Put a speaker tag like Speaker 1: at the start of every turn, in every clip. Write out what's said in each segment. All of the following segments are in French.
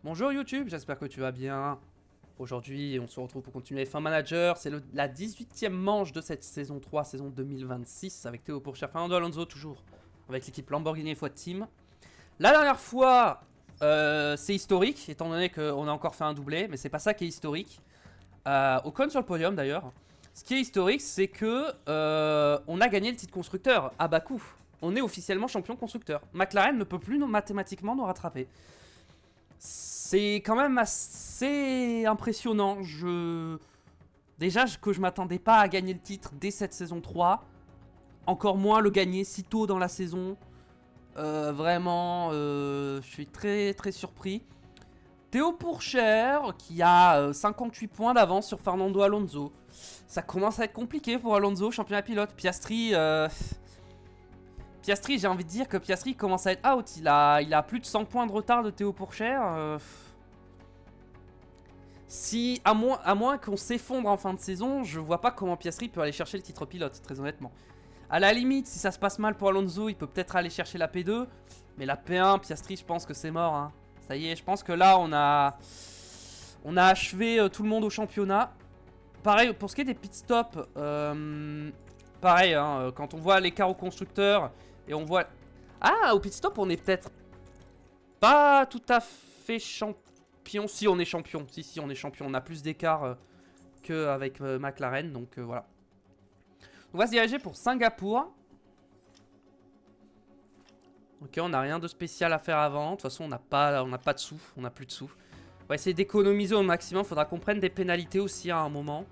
Speaker 1: Bonjour YouTube, j'espère que tu vas bien. Aujourd'hui, on se retrouve pour continuer F1 Manager. C'est la 18e manche de cette saison 3, saison 2026, avec Théo Pourchaire, Fernando Alonso toujours, avec l'équipe Lamborghini F1 Team. La dernière fois, c'est historique, étant donné qu'on a encore fait un doublé, mais c'est pas ça qui est historique. Ocon sur le podium d'ailleurs. Ce qui est historique, c'est que on a gagné le titre constructeur à Bakou. On est officiellement champion constructeur. McLaren ne peut plus mathématiquement nous rattraper. C'est quand même assez impressionnant. Déjà que je m'attendais pas à gagner le titre dès cette saison 3. Encore moins le gagner si tôt dans la saison. Vraiment, je suis très très surpris. Théo Pourchaire qui a 58 points d'avance sur Fernando Alonso. Ça commence à être compliqué pour Alonso, championnat pilote. Piastri, j'ai envie de dire que Piastri commence à être out. Il a plus de 100 points de retard de Théo Pourchaire. À moins qu'on s'effondre en fin de saison, je vois pas comment Piastri peut aller chercher le titre pilote, très honnêtement. À la limite, si ça se passe mal pour Alonso, il peut peut-être aller chercher la P2. Mais la P1, Piastri, je pense que c'est mort. Hein. Ça y est, je pense que là, on a achevé tout le monde au championnat. Pareil, pour ce qui est des pit stops, pareil, hein, quand on voit l'écart au constructeur et on voit... Ah, au pit stop, on est peut-être pas tout à fait champion. Si, on est champion. Si, on est champion. On a plus d'écart qu'avec McLaren, donc voilà. On va se diriger pour Singapour. Ok, on n'a rien de spécial à faire avant. De toute façon, on n'a pas de sous. On n'a plus de sous. On va essayer d'économiser au maximum. Faudra qu'on prenne des pénalités aussi à un moment.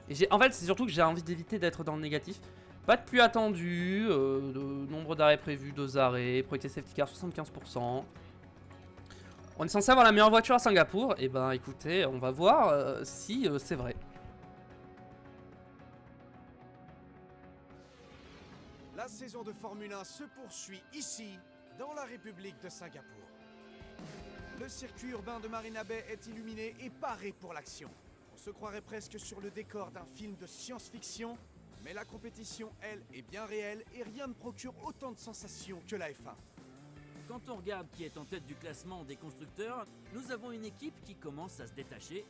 Speaker 1: Et en fait, c'est surtout que j'ai envie d'éviter d'être dans le négatif. Pas de pluie attendue. Nombre d'arrêts prévus, 2 arrêts. Priorité safety car, 75%. On est censé avoir la meilleure voiture à Singapour. Et ben écoutez, on va voir si c'est vrai.
Speaker 2: La saison de Formule 1 se poursuit ici, dans la République de Singapour. Le circuit urbain de Marina Bay est illuminé et paré pour l'action. On se croirait presque sur le décor d'un film de science-fiction, mais la compétition, elle, est bien réelle et rien ne procure autant de sensations que la F1.
Speaker 3: Quand on regarde qui est en tête du classement des constructeurs, nous avons une équipe qui commence à se détacher.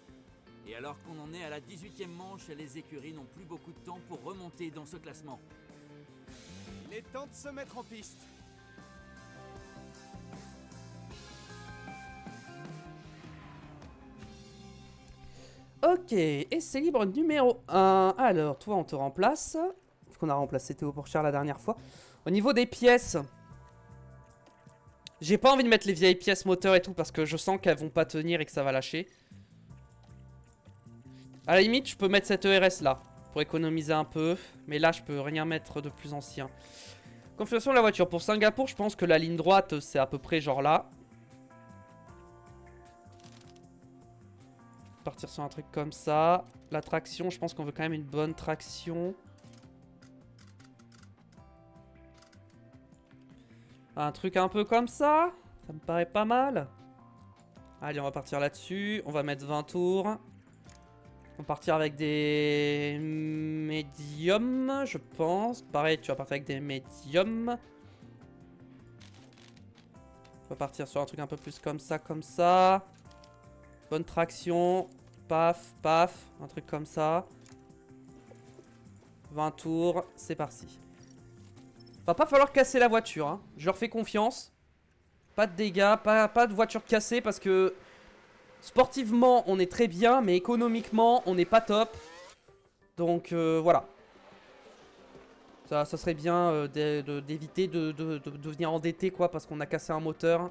Speaker 3: Et alors qu'on en est à la 18e manche, les écuries n'ont plus beaucoup de temps pour remonter dans ce classement.
Speaker 2: Il est temps de se mettre en piste.
Speaker 1: Ok, essai libre numéro 1. Alors, toi, on te remplace. Parce qu'on a remplacé Théo Pourchaire la dernière fois. Au niveau des pièces, j'ai pas envie de mettre les vieilles pièces moteurs et tout parce que je sens qu'elles vont pas tenir et que ça va lâcher. À la limite, je peux mettre cette ERS là pour économiser un peu. Mais là, je peux rien mettre de plus ancien. Configuration de la voiture. Pour Singapour, je pense que la ligne droite, c'est à peu près genre là. Partir sur un truc comme ça. La traction, je pense qu'on veut quand même une bonne traction. Un truc un peu comme ça. Ça me paraît pas mal. Allez, on va partir là-dessus. On va mettre 20 tours. On va partir avec des médiums, je pense. Pareil, tu vas partir avec des médiums. On va partir sur un truc un peu plus comme ça, comme ça. Bonne traction. Paf, paf. Un truc comme ça. 20 tours. C'est parti. Va pas falloir casser la voiture. Hein. Je leur fais confiance. Pas de dégâts. Pas de voiture cassée parce que... Sportivement, on est très bien, mais économiquement, on n'est pas top. Donc, voilà. Ça serait bien d'éviter de devenir endetté, quoi, parce qu'on a cassé un moteur.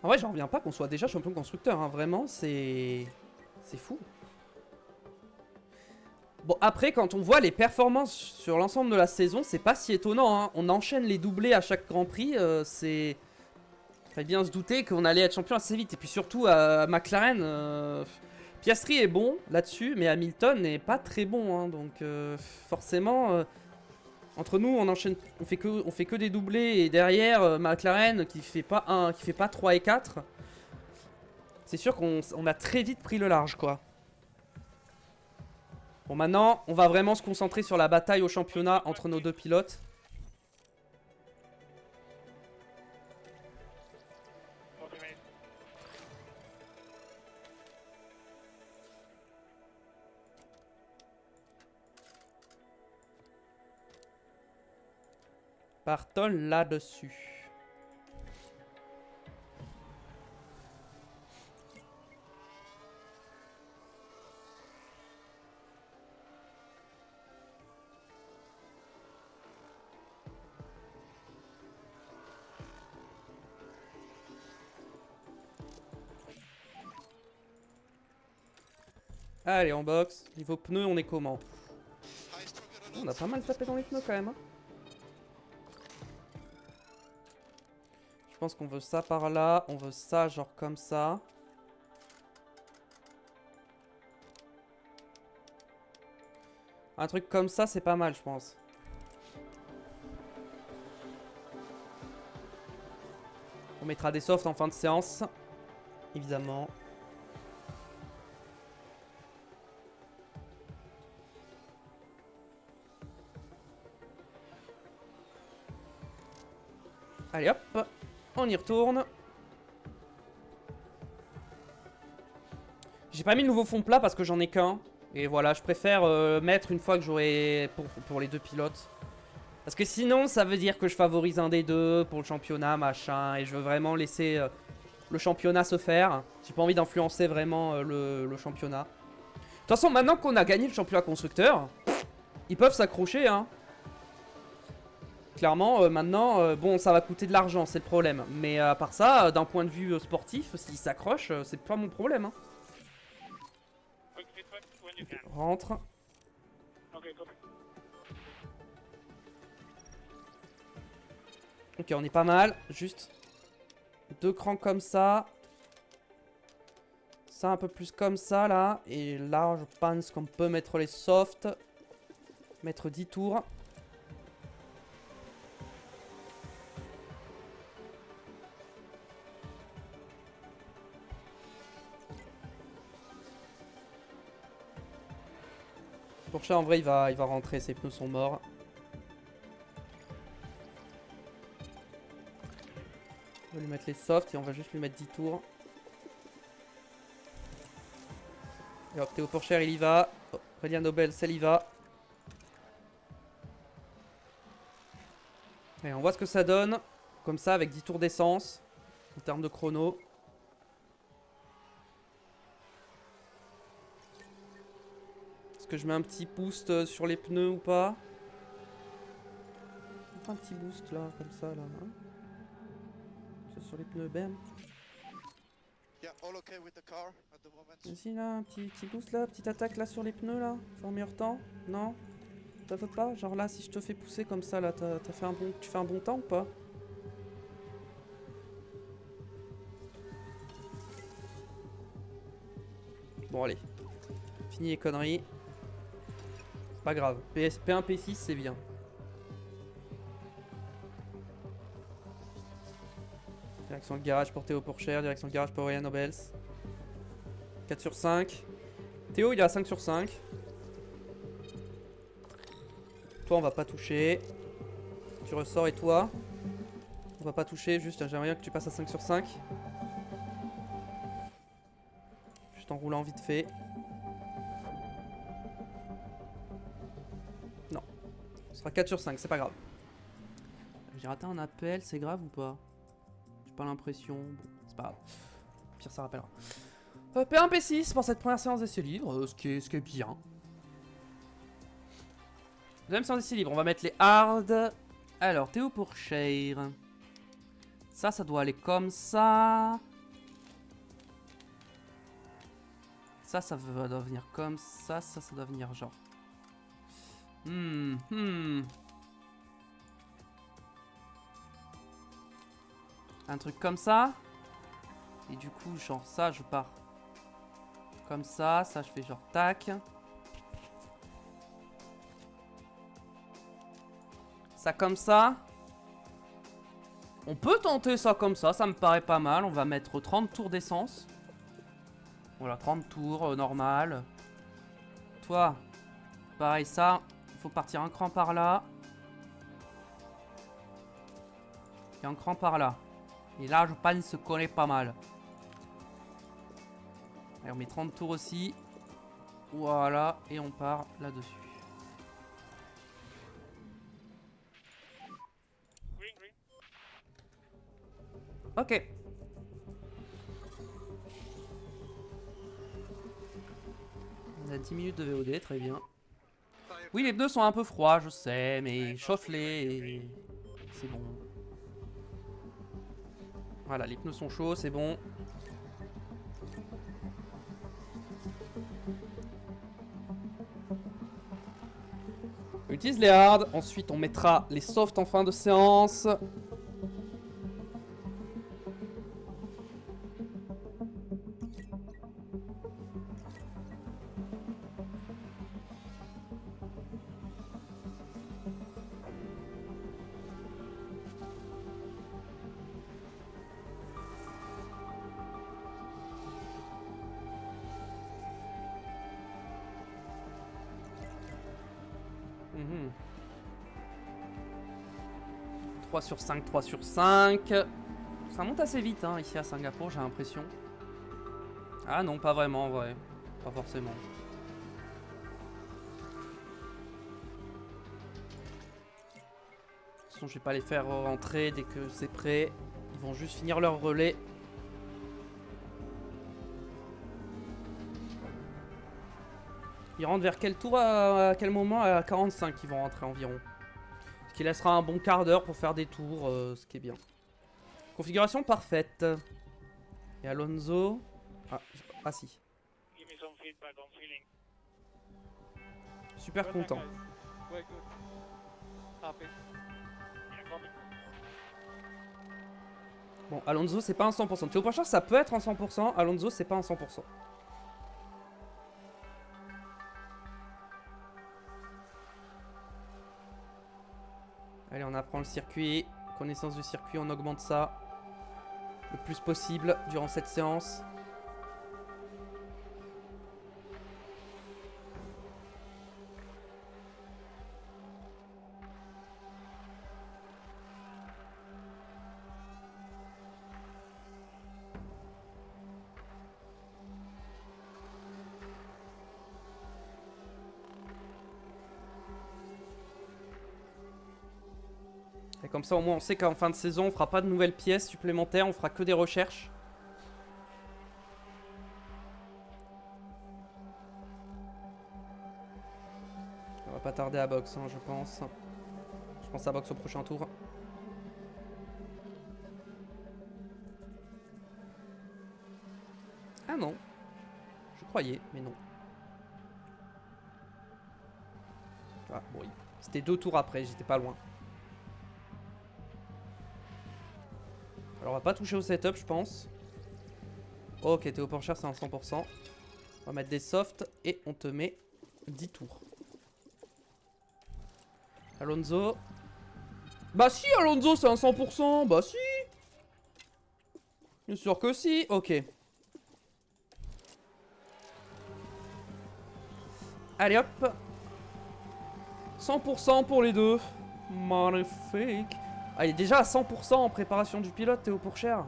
Speaker 1: En vrai, j'en reviens pas qu'on soit déjà champion constructeur, hein. Vraiment, c'est fou. Bon, après, quand on voit les performances sur l'ensemble de la saison, c'est pas si étonnant. Hein. On enchaîne les doublés à chaque Grand Prix. C'est... Fallait bien se douter qu'on allait être champion assez vite. Et puis surtout, à McLaren, Piastri est bon là-dessus, mais Hamilton n'est pas très bon. Hein. Donc, forcément, entre nous, on enchaîne, on fait que des doublés. Et derrière, McLaren qui fait pas 3 et 4. C'est sûr qu'on a très vite pris le large, quoi. Bon, maintenant, on va vraiment se concentrer sur la bataille au championnat entre nos deux pilotes. Partons là-dessus. Allez, en box. Niveau pneus, on est comment? On a pas mal tapé dans les pneus quand même. Hein. Je pense qu'on veut ça par là. On veut ça genre comme ça. Un truc comme ça, c'est pas mal, je pense. On mettra des softs en fin de séance. Évidemment. Allez hop, on y retourne. J'ai pas mis le nouveau fond plat parce que j'en ai qu'un. Et voilà, je préfère mettre une fois que j'aurai pour les deux pilotes. Parce que sinon, ça veut dire que je favorise un des deux pour le championnat, machin. Et je veux vraiment laisser le championnat se faire. J'ai pas envie d'influencer vraiment le championnat. De toute façon, maintenant qu'on a gagné le championnat constructeur, ils peuvent s'accrocher, hein. Clairement, maintenant, bon, ça va coûter de l'argent, c'est le problème. Mais à part ça, d'un point de vue sportif, s'ils s'accrochent, c'est pas mon problème. Hein. Okay, rentre. Ok, on est pas mal. Juste 2 crans comme ça. Ça un peu plus comme ça, là. Et là, je pense qu'on peut mettre les softs. Mettre 10 tours. Porsche en vrai il va rentrer, ses pneus sont morts. On va lui mettre les softs et on va juste lui mettre 10 tours. Et hop, Théo Pourchaire il y va. Oh, Aurélien Nobel, elle y va. Et on voit ce que ça donne. Comme ça avec 10 tours d'essence. En termes de chrono. Est-ce que je mets un petit boost sur les pneus ou pas? Un petit boost là, comme ça là. Hein, sur les pneus, bam. Ici là, un petit boost là, petite attaque là sur les pneus là, pour un meilleur temps. Non? Ça veut pas? Genre là, si je te fais pousser comme ça là, tu fais un bon temps ou pas? Bon allez, fini les conneries. C'est pas grave, P1, P6 c'est bien. Direction le garage pour Théo Pourchaire, direction le garage pour Aurélien Nobels. 4 sur 5. Théo il est à 5 sur 5. Toi on va pas toucher. Tu ressors et toi on va pas toucher, juste j'aimerais bien que tu passes à 5 sur 5. Juste en roulant vite fait. Non. Ce sera 4 sur 5, c'est pas grave. J'ai raté un appel, c'est grave ou pas? J'ai pas l'impression. Bon, c'est pas grave. Pire, ça rappellera. P1, P6 pour cette première séance d'essai libre, ce qui est bien. Deuxième séance d'essai libre, on va mettre les hard. Alors, Théo Pourchaire. Ça doit aller comme ça. Ça doit venir comme ça. Ça doit venir genre. Un truc comme ça. Et du coup, genre ça, je pars comme ça. Ça, je fais genre tac. Ça comme ça. On peut tenter ça comme ça me paraît pas mal. On va mettre 30 tours d'essence. Voilà, 30 tours, normal. Toi, pareil, ça, il faut partir un cran par là. Et un cran par là. Et là, je pense qu'on est pas mal. Allez, on met 30 tours aussi. Voilà, et on part là-dessus. Ok. On a 10 minutes de VOD, très bien. Oui, les pneus sont un peu froids, je sais, mais chauffe-les et c'est bon. Voilà, les pneus sont chauds, c'est bon. On utilise les hard, ensuite on mettra les softs en fin de séance. Mhm. 3 sur 5, 3 sur 5. Ça monte assez vite hein, ici à Singapour, j'ai l'impression. Ah non, pas vraiment, ouais. Pas forcément. De toute façon, je vais pas les faire rentrer dès que c'est prêt. Ils vont juste finir leur relais. Ils rentrent vers quel tour à quel moment? À 45 ils vont rentrer environ. Ce qui laissera un bon quart d'heure pour faire des tours, ce qui est bien. Configuration parfaite. Et Alonso... Ah si. Super content. Bon, Alonso c'est pas un 100%. Théo Pourchaire ça peut être un 100%. Alonso c'est pas un 100%. Allez, on apprend le circuit. Connaissance du circuit, on augmente ça le plus possible durant cette séance. Et comme ça, au moins, on sait qu'en fin de saison, on fera pas de nouvelles pièces supplémentaires, on fera que des recherches. On va pas tarder à box, hein, je pense. Je pense à box au prochain tour. Ah non. Je croyais, mais non. Ah, bon, oui. C'était 2 tours après, j'étais pas loin. Alors on va pas toucher au setup je pense. Ok, Théo Pourchaire c'est un 100%. On va mettre des softs et on te met 10 tours. Alonso. Bah si Alonso c'est un 100%. Bah si. Bien sûr que si. Ok. Allez hop. 100% pour les deux. Magnifique. Ah, il est déjà à 100% en préparation du pilote, Théo Pourchaire.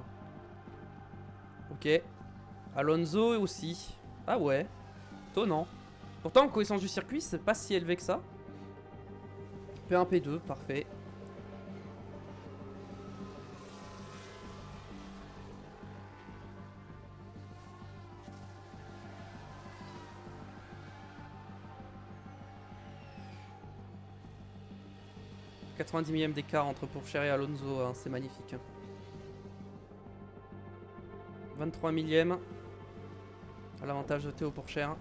Speaker 1: Ok. Alonso aussi. Ah ouais. Étonnant. Pourtant, en connaissance du circuit, c'est pas si élevé que ça. P1, P2, parfait. « 90 millième d'écart entre Pourchaire et Alonso, hein, c'est magnifique. 23 millième à l'avantage de Théo Pourchaire.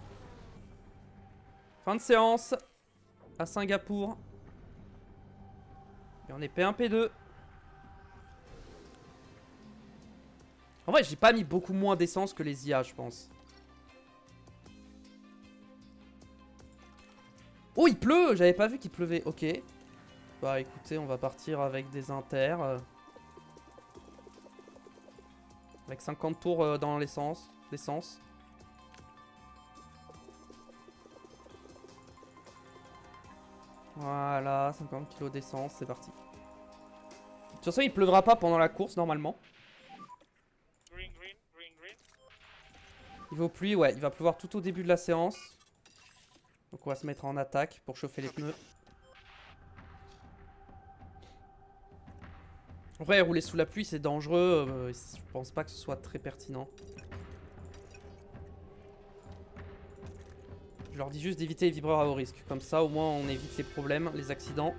Speaker 1: Fin de séance à Singapour. Et on est P1, P2. En vrai, j'ai pas mis beaucoup moins d'essence que les IA, je pense. Oh, il pleut! J'avais pas vu qu'il pleuvait. Ok. Bah écoutez, on va partir avec des inters. Avec 50 tours dans l'essence. Voilà, 50 kg d'essence, c'est parti. De toute façon, il pleuvra pas pendant la course normalement. Il va aux pluies, ouais, il va pleuvoir tout au début de la séance. Donc on va se mettre en attaque pour chauffer les pneus. En vrai, rouler sous la pluie, c'est dangereux. Je pense pas que ce soit très pertinent. Je leur dis juste d'éviter les vibreurs à haut risque. Comme ça, au moins, on évite les problèmes, les accidents.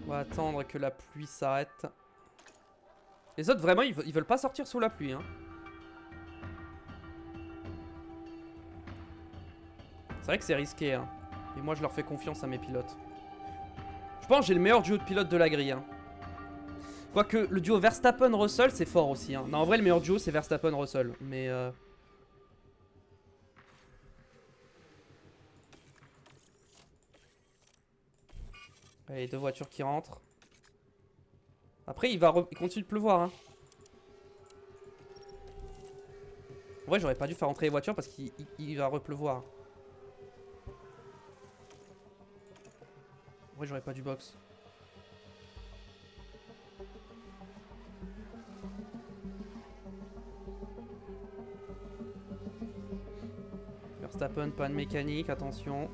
Speaker 1: On va attendre que la pluie s'arrête. Les autres, vraiment, ils veulent pas sortir sous la pluie. Hein. C'est vrai que c'est risqué. Hein. Et moi, je leur fais confiance à mes pilotes. Je pense que j'ai le meilleur duo de pilotes de la grille. Hein. Quoique, le duo Verstappen-Russell, c'est fort aussi. Hein. Non, en vrai, le meilleur duo, c'est Verstappen-Russell. Mais... Allez, deux voitures qui rentrent. Après, il continue de pleuvoir. Hein. En vrai, j'aurais pas dû faire rentrer les voitures parce qu'il va repleuvoir. En vrai, j'aurais pas dû box. Verstappen, panne mécanique, attention.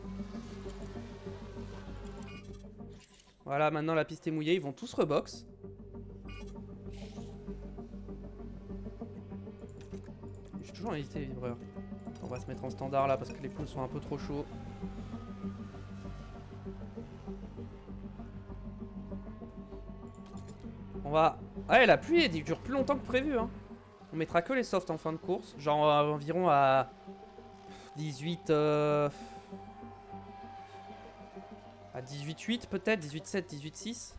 Speaker 1: Voilà, maintenant la piste est mouillée, ils vont tous rebox. J'ai toujours évité les vibreurs. On va se mettre en standard là parce que les pneus sont un peu trop chauds. On va... Ouais, la pluie elle dure plus longtemps que prévu. Hein. On mettra que les softs en fin de course. Genre environ à 18... À 18-8 peut-être, 18-7, 18-6.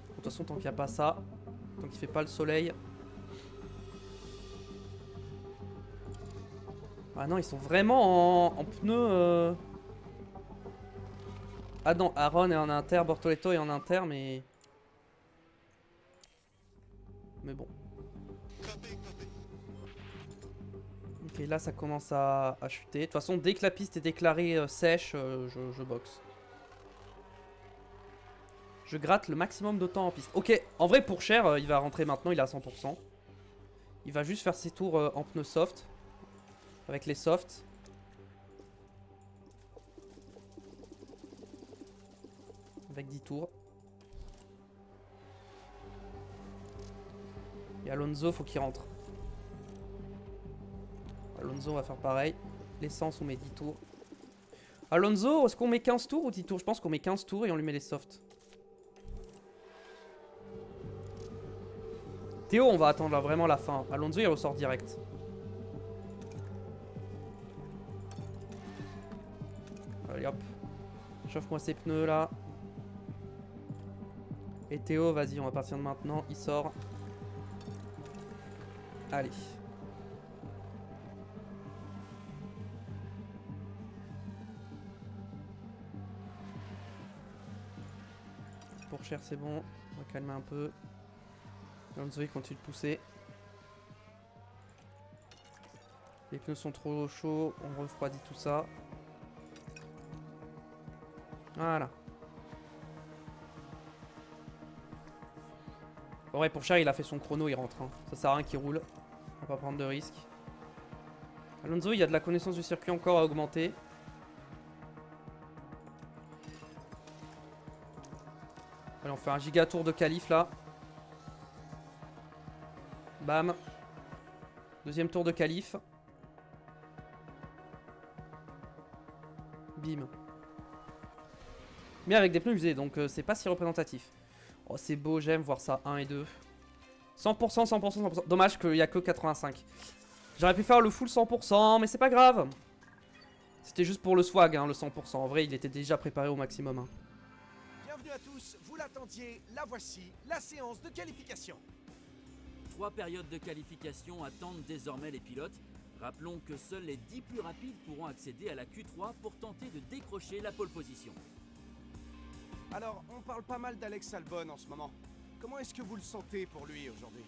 Speaker 1: De toute façon, tant qu'il n'y a pas ça, tant qu'il fait pas le soleil. Ah non, ils sont vraiment en pneus. Ah non, Aaron est en inter, Bortoletto est en inter, mais... Mais bon. Ok, là ça commence à chuter. De toute façon, dès que la piste est déclarée sèche, je boxe. Je gratte le maximum de temps en piste. Ok, en vrai pour Cher, il va rentrer maintenant, il est à 100%. Il va juste faire ses tours en pneus soft. Avec les softs. Avec 10 tours. Et Alonso, faut qu'il rentre. Alonso va faire pareil. L'essence, on met 10 tours. Alonso, est-ce qu'on met 15 tours ou 10 tours? Je pense qu'on met 15 tours et on lui met les softs. Théo, on va attendre là, vraiment la fin. Alonso, il ressort direct. Allez hop. Chauffe-moi ces pneus là. Et Théo, vas-y, on va partir de maintenant. Il sort. Allez. Pour Cher, c'est bon. On va calmer un peu. Alonso, il continue de pousser. Les pneus sont trop chauds. On refroidit tout ça. Voilà. Bon, ouais, pour Cher, il a fait son chrono, il rentre. Hein. Ça sert à rien qu'il roule. On va pas prendre de risques. Alonso, il y a de la connaissance du circuit encore à augmenter. Allez, on fait un giga tour de qualif là. Bam. Deuxième tour de qualif. Bim. Mais avec des pneus usés, donc c'est pas si représentatif. Oh, c'est beau, j'aime voir ça. 1 et 2. 100%, 100%, 100%. Dommage qu'il n'y a que 85. J'aurais pu faire le full 100%, mais c'est pas grave. C'était juste pour le swag, hein, le 100%. En vrai, il était déjà préparé au maximum. Hein.
Speaker 2: Bienvenue à tous, vous l'attendiez, la voici, la séance de qualification.
Speaker 3: 3 périodes de qualification attendent désormais les pilotes. Rappelons que seuls les 10 plus rapides pourront accéder à la Q3 pour tenter de décrocher la pole position.
Speaker 2: Alors, on parle pas mal d'Alex Albon en ce moment. Comment est-ce que vous le sentez pour lui aujourd'hui?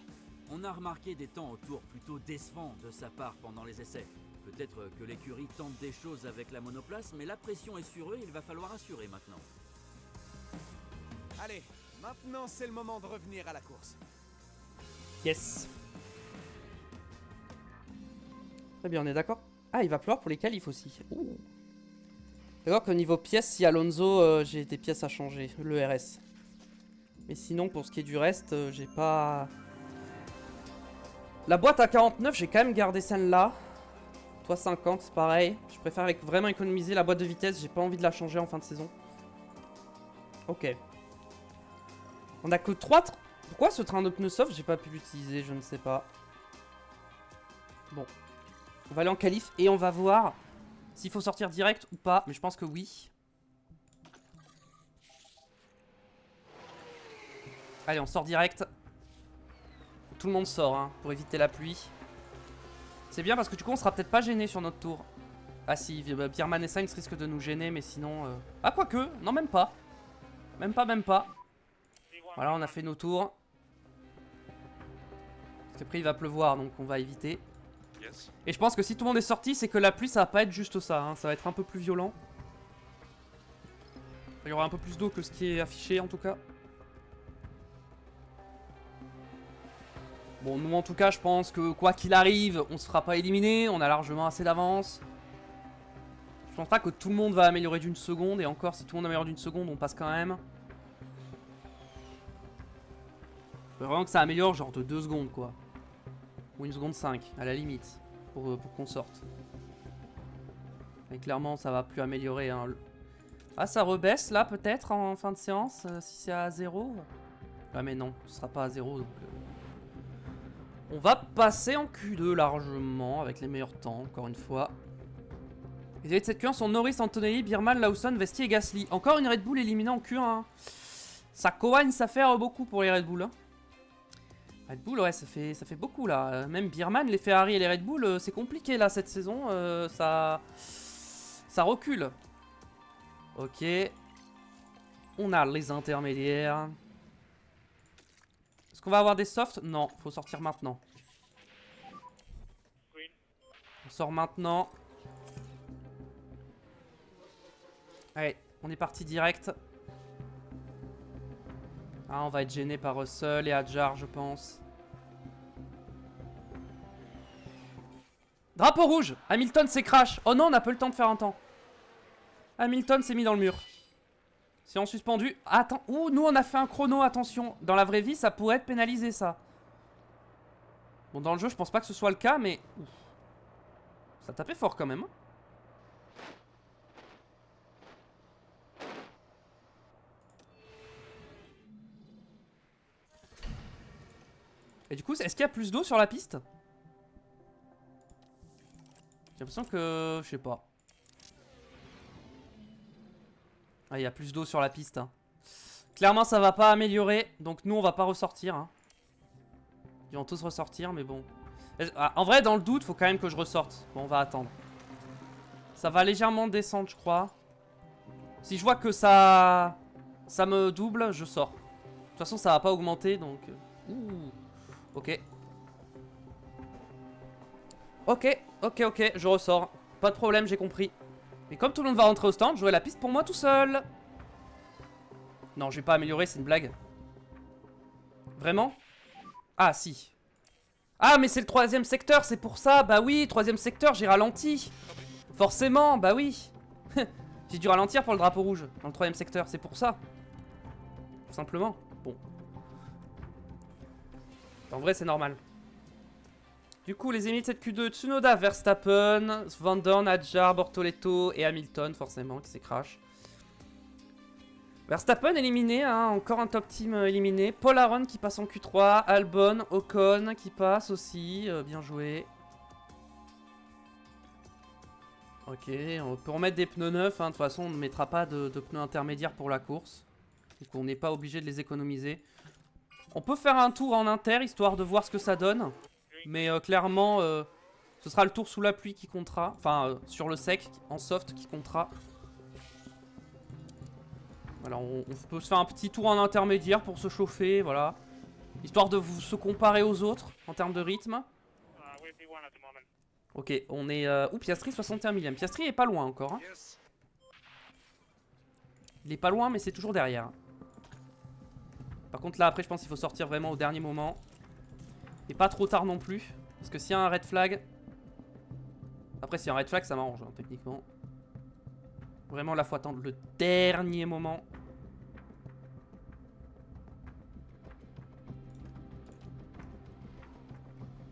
Speaker 3: On a remarqué des temps autour plutôt décevants de sa part pendant les essais. Peut-être que l'écurie tente des choses avec la monoplace, mais la pression est sur eux et il va falloir assurer maintenant.
Speaker 2: Allez, maintenant c'est le moment de revenir à la course.
Speaker 1: Yes. Très bien, on est d'accord. Ah, il va pleuvoir pour les qualifs aussi. Ouh. D'accord qu'au niveau pièces, si Alonso, j'ai des pièces à changer, le RS. Mais sinon, pour ce qui est du reste, j'ai pas... La boîte à 49, j'ai quand même gardé celle-là. Toi 50, c'est pareil. Je préfère vraiment économiser la boîte de vitesse, j'ai pas envie de la changer en fin de saison. Ok. On a que 3... Pourquoi ce train de pneus soft, j'ai pas pu l'utiliser, je ne sais pas. Bon. On va aller en qualif et on va voir s'il faut sortir direct ou pas. Mais je pense que oui. Allez, on sort direct. Tout le monde sort, hein, pour éviter la pluie. C'est bien parce que du coup, on sera peut-être pas gêné sur notre tour. Ah si, Bierman et Sainz risquent de nous gêner, mais sinon... Ah, quoique, non, même pas. Même pas. Voilà, on a fait nos tours. Parce qu'après, il va pleuvoir, donc on va éviter. Et je pense que si tout le monde est sorti, c'est que la pluie, ça va pas être juste ça. Hein. Ça va être un peu plus violent. Il y aura un peu plus d'eau que ce qui est affiché, en tout cas. Bon, nous, en tout cas, je pense que quoi qu'il arrive, on se fera pas éliminer. On a largement assez d'avance. Je pense pas que tout le monde va améliorer d'une seconde. Et encore, si tout le monde améliore d'une seconde, on passe quand même. Faut vraiment que ça améliore genre de 2 secondes, quoi. Ou 1 seconde 5, à la limite. Pour qu'on sorte. Et clairement, ça va plus améliorer. Hein. Ah, ça rebaisse, là, peut-être, en fin de séance, si c'est à 0. Ah, mais non, ce sera pas à 0, donc... On va passer en Q2 largement, avec les meilleurs temps, encore une fois. Les élites de cette Q1 sont Norris, Antonelli, Bierman, Lawson, Vesti et Gasly. Encore une Red Bull éliminée en Q1. Hein. Ça commence à faire beaucoup pour les Red Bull. Hein. Red Bull, ouais, ça fait beaucoup là. Même Bierman, les Ferrari et les Red Bull, c'est compliqué là cette saison. Ça recule. Ok. On a les intermédiaires. Est-ce qu'on va avoir des softs? Non, faut sortir maintenant. On sort maintenant. Allez, on est parti direct. Ah, on va être gêné par Russell et Adjar, je pense. Drapeau rouge! Hamilton s'est crash. Oh non, on n'a pas eu le temps de faire un temps. Hamilton s'est mis dans le mur. C'est en suspendu. Attends. Ouh, nous on a fait un chrono, attention. Dans la vraie vie, ça pourrait être pénalisé, ça. Bon, dans le jeu, je pense pas que ce soit le cas, mais... Ouf. Ça tapait fort quand même. Et du coup, est-ce qu'il y a plus d'eau sur la piste? J'ai l'impression que... Je sais pas. Ah, il y a plus d'eau sur la piste. Hein. Clairement, ça va pas améliorer. Donc nous, on va pas ressortir. Hein. Ils vont tous ressortir, mais bon. Ah, en vrai, dans le doute, faut quand même que je ressorte. Bon, on va attendre. Ça va légèrement descendre, je crois. Si je vois que ça me double, je sors. De toute façon, ça va pas augmenter, donc... Ouh. Ok. Ok, je ressors. Pas de problème, j'ai compris. Mais comme tout le monde va rentrer au stand, j'aurai la piste pour moi tout seul. Non, je vais pas améliorer, c'est une blague. Vraiment? Ah, si. Ah, mais c'est le 3ème secteur, c'est pour ça. Bah oui, 3ème secteur, j'ai ralenti. Forcément, bah oui. J'ai dû ralentir pour le drapeau rouge dans le 3ème secteur, c'est pour ça. Tout simplement. Bon. En vrai, c'est normal. Du coup, les ennemis de cette Q2, Tsunoda, Verstappen, Van Dorn, Adjar, Bortoletto et Hamilton, forcément, qui s'est crash. Verstappen éliminé, hein, encore un top team éliminé. Paul Aron qui passe en Q3, Albon, Ocon qui passe aussi, bien joué. Ok, on peut remettre des pneus neufs, hein. De toute façon on ne mettra pas de pneus intermédiaires pour la course. Donc on n'est pas obligé de les économiser. On peut faire un tour en inter, histoire de voir ce que ça donne. Mais clairement, Ce sera le tour sous la pluie qui comptera. Enfin, sur le sec, en soft, qui comptera. Voilà, on peut se faire un petit tour en intermédiaire pour se chauffer, voilà. Histoire de se comparer aux autres, en termes de rythme. Ok, on est... Ouh, Piastri, 61 millième. Piastri est pas loin encore. Hein. Il est pas loin, mais c'est toujours derrière. Par contre, là, après, je pense qu'il faut sortir vraiment au dernier moment. Et pas trop tard non plus. Parce que s'il y a un red flag... Après, s'il y a un red flag, ça m'arrange, hein, techniquement. Vraiment, là, faut attendre le dernier moment.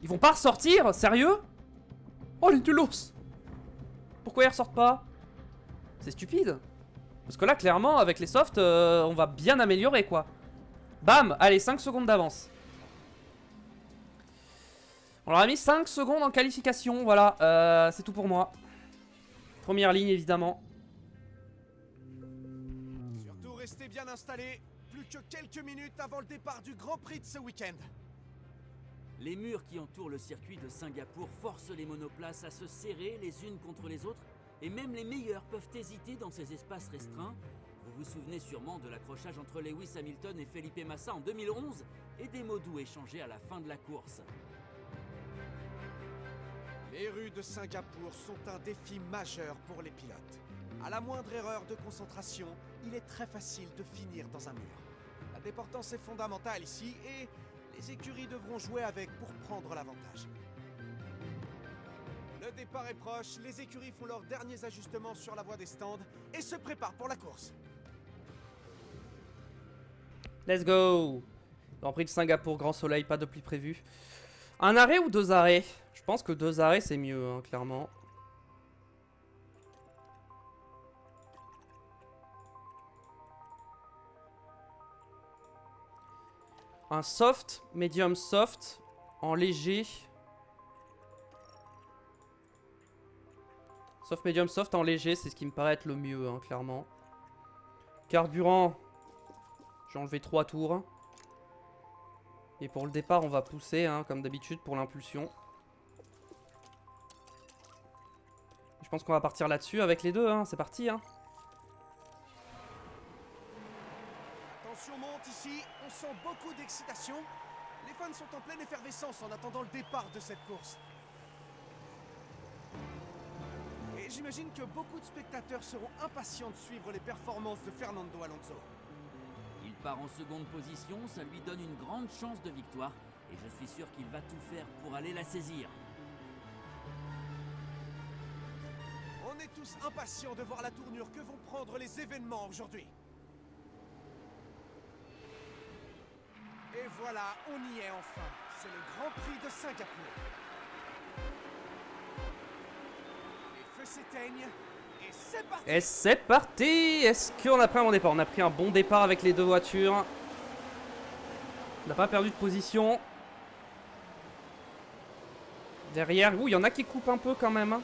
Speaker 1: Ils vont pas ressortir? Sérieux? Oh, les nulos! Pourquoi ils ressortent pas? C'est stupide. Parce que là, clairement, avec les softs, on va bien améliorer, quoi. Bam! Allez, 5 secondes d'avance. On leur a mis 5 secondes en qualification, voilà. C'est tout pour moi. Première ligne, évidemment.
Speaker 2: Surtout restez bien installés. Plus que quelques minutes avant le départ du Grand Prix de ce week-end.
Speaker 3: Les murs qui entourent le circuit de Singapour forcent les monoplaces à se serrer les unes contre les autres, et même les meilleurs peuvent hésiter dans ces espaces restreints. Vous vous souvenez sûrement de l'accrochage entre Lewis Hamilton et Felipe Massa en 2011, et des mots doux échangés à la fin de la course.
Speaker 2: Les rues de Singapour sont un défi majeur pour les pilotes. À la moindre erreur de concentration, il est très facile de finir dans un mur. La déportance est fondamentale ici et les écuries devront jouer avec pour prendre l'avantage. Le départ est proche, les écuries font leurs derniers ajustements sur la voie des stands et se préparent pour la course.
Speaker 1: Let's go! Grand Prix de Singapour, grand soleil, pas de pluie prévu. Un arrêt ou 2 arrêts? Je pense que 2 arrêts c'est mieux, hein, clairement. Un soft, medium soft, en léger. Soft, medium soft en léger, c'est ce qui me paraît être le mieux, hein, clairement. Carburant, j'ai enlevé 3 tours. Et pour le départ, on va pousser, hein, comme d'habitude, pour l'impulsion. Je pense qu'on va partir là-dessus avec les deux, hein. C'est parti, hein.
Speaker 2: Tension monte ici, on sent beaucoup d'excitation. Les fans sont en pleine effervescence en attendant le départ de cette course. Et j'imagine que beaucoup de spectateurs seront impatients de suivre les performances de Fernando Alonso.
Speaker 3: Il part en seconde position, ça lui donne une grande chance de victoire, et je suis sûr qu'il va tout faire pour aller la saisir.
Speaker 2: On est tous impatients de voir la tournure que vont prendre les événements aujourd'hui. Et voilà, on y est enfin. C'est le Grand Prix de Singapour. Les feux s'éteignent et c'est parti.
Speaker 1: Et c'est parti! Est-ce qu'on a pris un bon départ? On a pris un bon départ avec les deux voitures. On n'a pas perdu de position. Derrière, ouh, il y en a qui coupent un peu quand même, hein.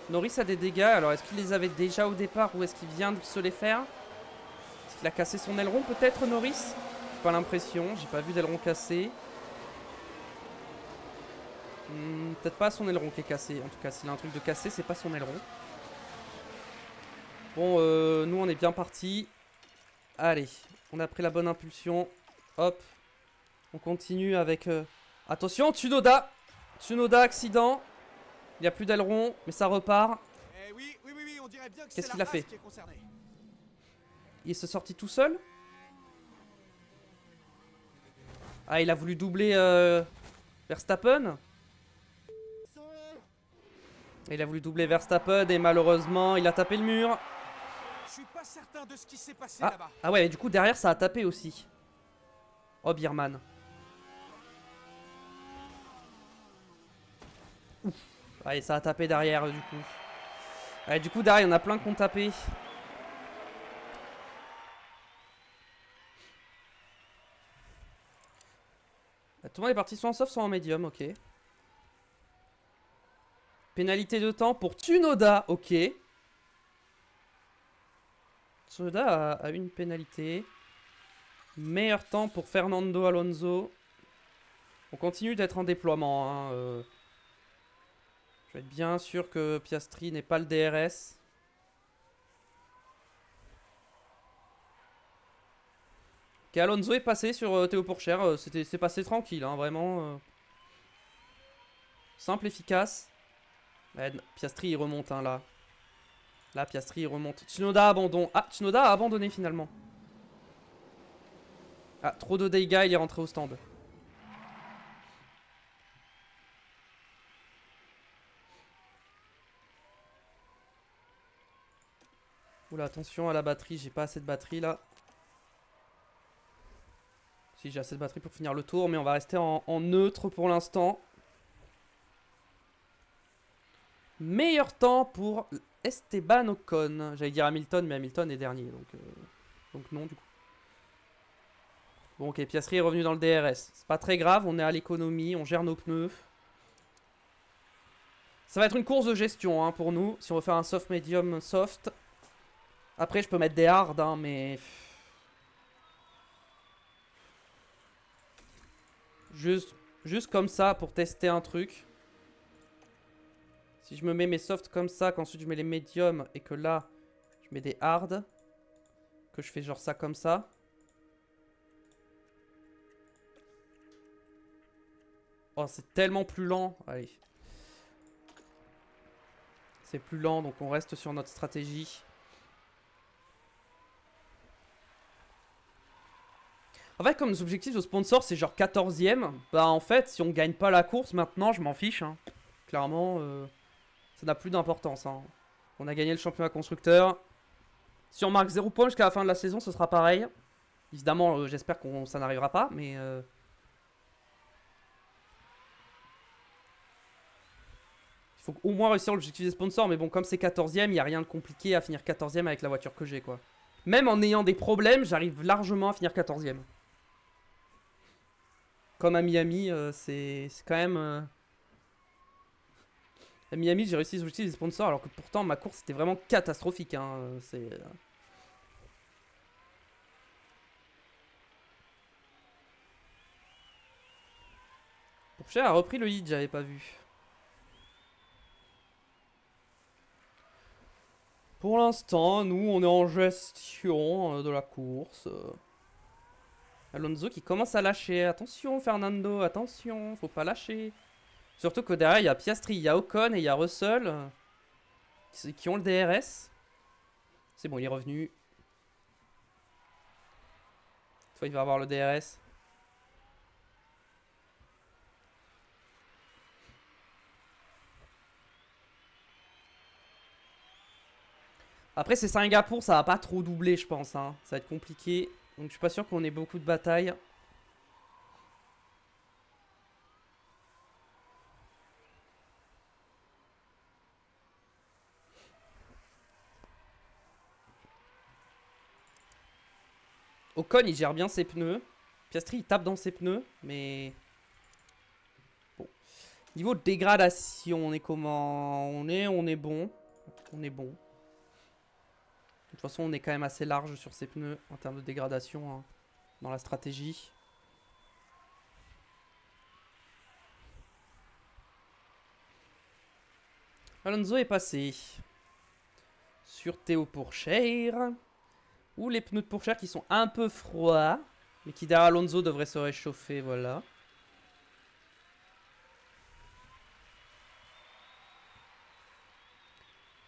Speaker 1: Norris a des dégâts, alors est-ce qu'il les avait déjà au départ ou est-ce qu'il vient de se les faire? Est-ce qu'il a cassé son aileron peut-être, Norris? J'ai pas l'impression, j'ai pas vu d'aileron cassé. Peut-être pas son aileron qui est cassé, en tout cas s'il a un truc de cassé, c'est pas son aileron. Bon, nous on est bien parti. Allez, on a pris la bonne impulsion. Hop, on continue avec... Attention, Tsunoda! Tsunoda, accident. Il n'y a plus d'aileron, mais ça repart.
Speaker 2: Eh oui, on dirait bien que
Speaker 1: Qu'est-ce
Speaker 2: c'est
Speaker 1: qu'il
Speaker 2: la
Speaker 1: a fait?
Speaker 2: race qui est concernée.
Speaker 1: Il se sorti tout seul. Ah, il a voulu doubler Verstappen. Il a voulu doubler Verstappen et malheureusement, il a tapé le mur.
Speaker 2: Je suis pas certain de ce qui s'est passé là-bas.
Speaker 1: Ah ouais, du coup, derrière, ça a tapé aussi. Oh, Birman. Ouf. Allez, ça a tapé derrière, du coup. Allez, du coup, derrière, il y en a plein qui ont tapé. Tout le monde est parti soit en soft, soit en médium, ok. Pénalité de temps pour Tsunoda, ok. Tsunoda a une pénalité. Meilleur temps pour Fernando Alonso. On continue d'être en déploiement, hein. Je vais être bien sûr que Piastri n'ait pas le DRS. Ok, Alonso est passé sur Théo Pourchaire. C'est passé tranquille, hein, vraiment. Simple, efficace. Ouais, Piastri il remonte hein, là. Là, Piastri il remonte. Tsunoda abandon. Ah, Tsunoda a abandonné finalement. Ah, trop de dégâts, il est rentré au stand. Oula, attention à la batterie, j'ai pas assez de batterie là. Si, j'ai assez de batterie pour finir le tour, mais on va rester en neutre pour l'instant. Meilleur temps pour Esteban Ocon. J'allais dire Hamilton, mais Hamilton est dernier, donc non du coup. Bon, ok, Piastri est revenu dans le DRS. C'est pas très grave, on est à l'économie, on gère nos pneus. Ça va être une course de gestion hein, pour nous. Si on veut faire un soft, medium, soft. Après, je peux mettre des hard, hein, mais... Juste comme ça pour tester un truc. Si je me mets mes softs comme ça, qu'ensuite je mets les médiums et que là, je mets des hard. Que je fais genre ça comme ça. Oh, c'est tellement plus lent. Allez. C'est plus lent, donc on reste sur notre stratégie. En fait, comme nos objectifs de sponsor, c'est genre 14ème. Bah, en fait, si on gagne pas la course maintenant, je m'en fiche. Hein. Clairement, ça n'a plus d'importance. Hein. On a gagné le championnat constructeur. Si on marque 0 points jusqu'à la fin de la saison, ce sera pareil. Évidemment, j'espère que ça n'arrivera pas, mais... Il faut au moins réussir l'objectif des sponsors, mais bon, comme c'est 14ème, il n'y a rien de compliqué à finir 14ème avec la voiture que j'ai, quoi. Même en ayant des problèmes, j'arrive largement à finir 14ème. Comme à Miami, c'est quand même... À Miami, j'ai réussi les objectifs des sponsors, alors que pourtant, ma course était vraiment catastrophique. Hein. C'est... Pourchaire a repris le lead, j'avais pas vu. Pour l'instant, nous, on est en gestion de la course. Alonso qui commence à lâcher. Attention, Fernando, attention, faut pas lâcher. Surtout que derrière, il y a Piastri, il y a Ocon et il y a Russell qui ont le DRS. C'est bon, il est revenu. Cette fois, il va avoir le DRS. Après, c'est Singapour, ça va pas trop doubler, je pense. Hein. Ça va être compliqué. Donc, je suis pas sûr qu'on ait beaucoup de batailles. Ocon, il gère bien ses pneus. Piastri, il tape dans ses pneus, mais... Bon. Niveau de dégradation, on est comment? On est bon. On est bon. De toute façon, on est quand même assez large sur ses pneus en termes de dégradation hein, dans la stratégie. Alonso est passé sur Théo Pourchaire. Ou les pneus de Pourchaire qui sont un peu froids. Mais qui derrière Alonso devraient se réchauffer, voilà.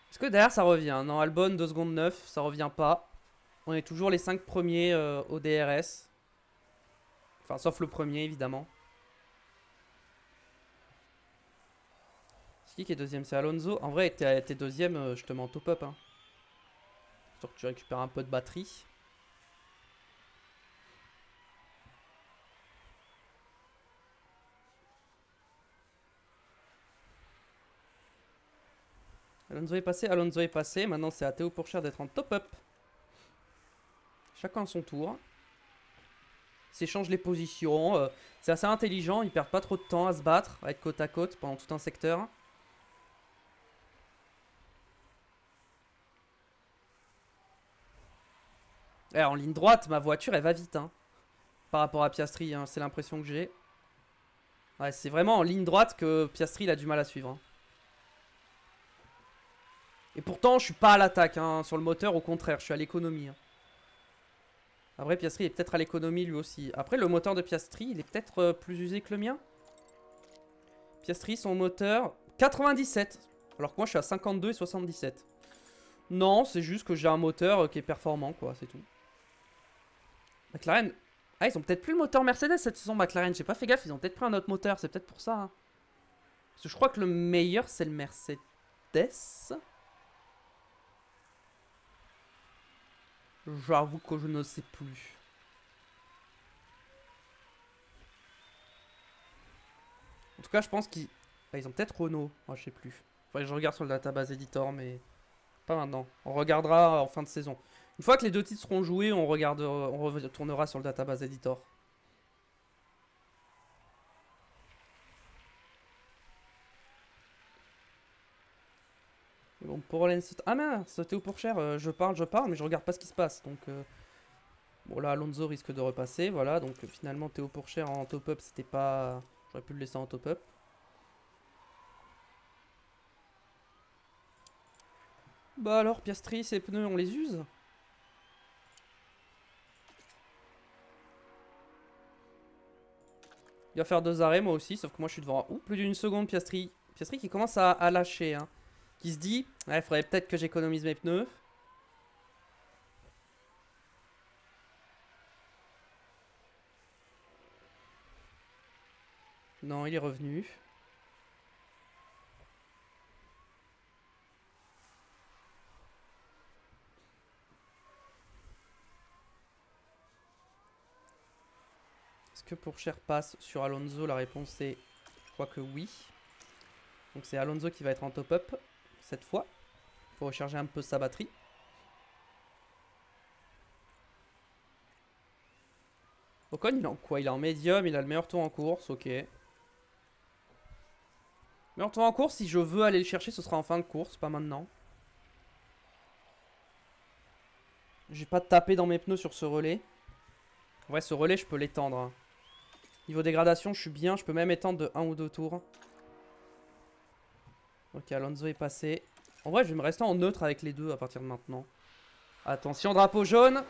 Speaker 1: Est-ce que derrière ça revient? Non, Albon 2 secondes 9, ça revient pas. On est toujours les 5 premiers au DRS. Enfin, sauf le premier, évidemment. C'est qui est deuxième? C'est Alonso. En vrai, t'es deuxième, je te mets en top-up. Hein. Histoire que tu récupères un peu de batterie. Alonso est passé. Maintenant, c'est à Théo Pourchaire d'être en top-up. Chacun à son tour. S'échangent les positions. C'est assez intelligent. Ils perdent pas trop de temps à se battre, à être côte à côte pendant tout un secteur. Et en ligne droite, ma voiture, elle va vite. Hein, par rapport à Piastri, hein, c'est l'impression que j'ai. Ouais, c'est vraiment en ligne droite que Piastri il a du mal à suivre. Hein. Et pourtant, je suis pas à l'attaque hein, sur le moteur, au contraire, je suis à l'économie. Hein. Après, Piastri est peut-être à l'économie lui aussi. Après, le moteur de Piastri, il est peut-être plus usé que le mien. Piastri, son moteur, 97. Alors que moi, je suis à 52 et 77. Non, c'est juste que j'ai un moteur qui est performant, quoi, c'est tout. McLaren... Ah, ils ont peut-être plus le moteur Mercedes cette saison, McLaren. J'ai pas fait gaffe, ils ont peut-être pris un autre moteur, c'est peut-être pour ça. Hein. Parce que je crois que le meilleur, c'est le Mercedes. J'avoue que je ne sais plus. En tout cas, je pense qu'ils... Ah, ils ont peut-être Renault. Moi, je sais plus. Faudrait que je regarde sur le database editor, mais... Pas maintenant. On regardera en fin de saison. Une fois que les 2 titres seront joués, on retournera sur le database editor. Bon, pour Lens... Ah mince, Théo Pourchère, je parle, mais je regarde pas ce qui se passe. Donc, bon là, Alonso risque de repasser, voilà. Donc finalement, Théo Pourchère en top-up, c'était pas... J'aurais pu le laisser en top-up. Bah alors, Piastri, ses pneus, on les use? Il va faire 2 arrêts, moi aussi, sauf que moi je suis devant. Ouh, plus d'une seconde, Piastri. Piastri qui commence à lâcher, hein. Qui se dit, il faudrait peut-être que j'économise mes pneus. Non, il est revenu. Est-ce que Pourchère passe sur Alonso? La réponse est, je crois que oui. Donc c'est Alonso qui va être en top-up cette fois. Il faut recharger un peu sa batterie. Ocon, il est en quoi? Il est en médium, il a le meilleur tour en course, ok. Meilleur tour en course, si je veux aller le chercher, ce sera en fin de course, pas maintenant. J'ai pas tapé dans mes pneus sur ce relais. Ouais, ce relais, je peux l'étendre. Hein. Niveau dégradation, je suis bien. Je peux même étendre de 1 ou 2 tours. Ok, Alonso est passé. En vrai, je vais me rester en neutre avec les deux à partir de maintenant. Attention, drapeau jaune.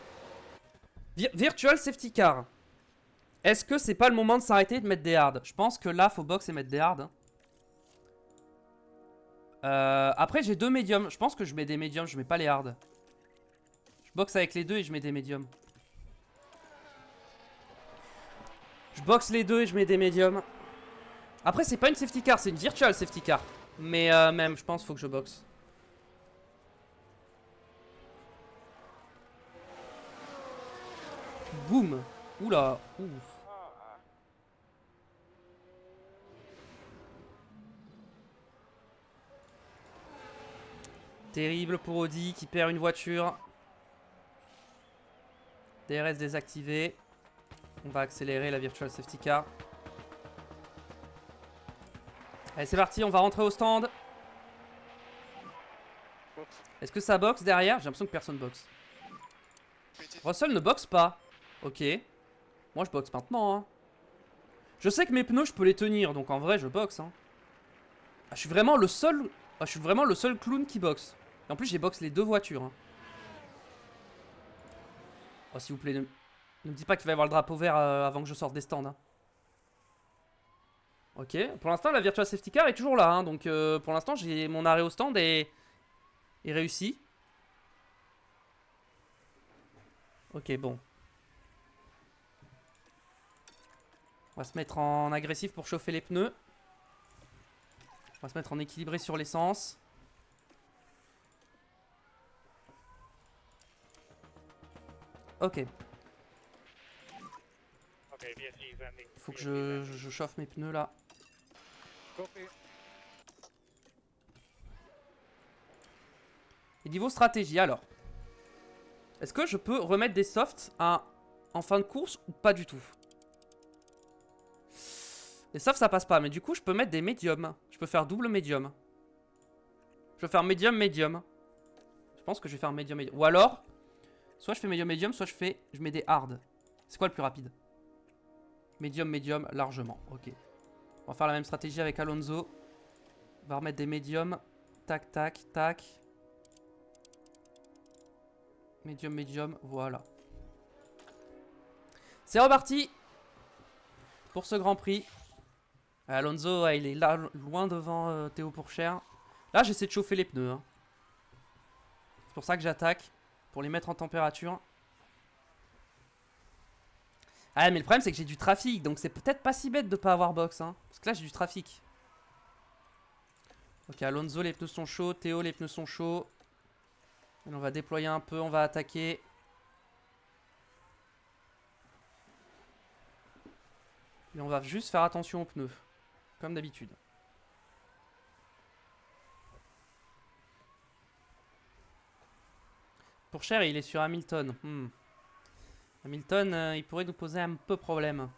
Speaker 1: Virtual safety car. Est-ce que c'est pas le moment de s'arrêter et de mettre des hards? Je pense que là, faut box et mettre des hards. Après, j'ai 2 médiums. Je pense que je mets des médiums, je mets pas les hards. Je boxe avec les deux et je mets des médiums. Je boxe les deux et je mets des médiums. Après, c'est pas une safety car, c'est une virtual safety car. Mais même, je pense qu'il faut que je boxe. Boum. Oula. Ouh. Terrible pour Audi qui perd une voiture. DRS désactivé. On va accélérer la virtual safety car. Allez, c'est parti, on va rentrer au stand. Est-ce que ça boxe derrière? J'ai l'impression que personne boxe. Russell ne boxe pas. Ok. Moi, je boxe maintenant. Hein. Je sais que mes pneus, je peux les tenir. Donc, en vrai, je boxe. Hein. Ah, je suis vraiment le seul... Ah, je suis vraiment le seul clown qui boxe. Et en plus, j'ai boxe les 2 voitures. Hein. Oh, s'il vous plaît, ne me dis pas qu'il va y avoir le drapeau vert avant que je sorte des stands. Hein. Ok, pour l'instant la virtual safety car est toujours là, hein, donc pour l'instant j'ai mon arrêt au stand est réussi. Ok, bon. On va se mettre en agressif pour chauffer les pneus. On va se mettre en équilibré sur l'essence. Ok. Faut que je chauffe mes pneus là. Et niveau stratégie, alors. Est-ce que je peux remettre des softs en fin de course ou pas du tout? Les softs ça passe pas, mais du coup je peux mettre des médiums. Je peux faire double médium. Je peux faire médium, médium. Je pense que je vais faire médium, médium. Ou alors, soit je fais médium, médium, soit je mets des hard. C'est quoi le plus rapide? Médium, médium, largement. Ok. On va faire la même stratégie avec Alonso. On va remettre des médiums. Tac, tac, tac. Médium, médium, voilà. C'est reparti pour ce Grand Prix. Alonso, il est là, loin devant Théo Pourchaire. Là, j'essaie de chauffer les pneus. Hein. C'est pour ça que j'attaque, pour les mettre en température. Ah, mais le problème, c'est que j'ai du trafic, donc c'est peut-être pas si bête de pas avoir box. Hein, parce que là, j'ai du trafic. Ok, Alonso, les pneus sont chauds. Théo, les pneus sont chauds. Et on va déployer un peu, on va attaquer. Et on va juste faire attention aux pneus. Comme d'habitude. Pourchaire, il est sur Hamilton. Hamilton, il pourrait nous poser un peu problème.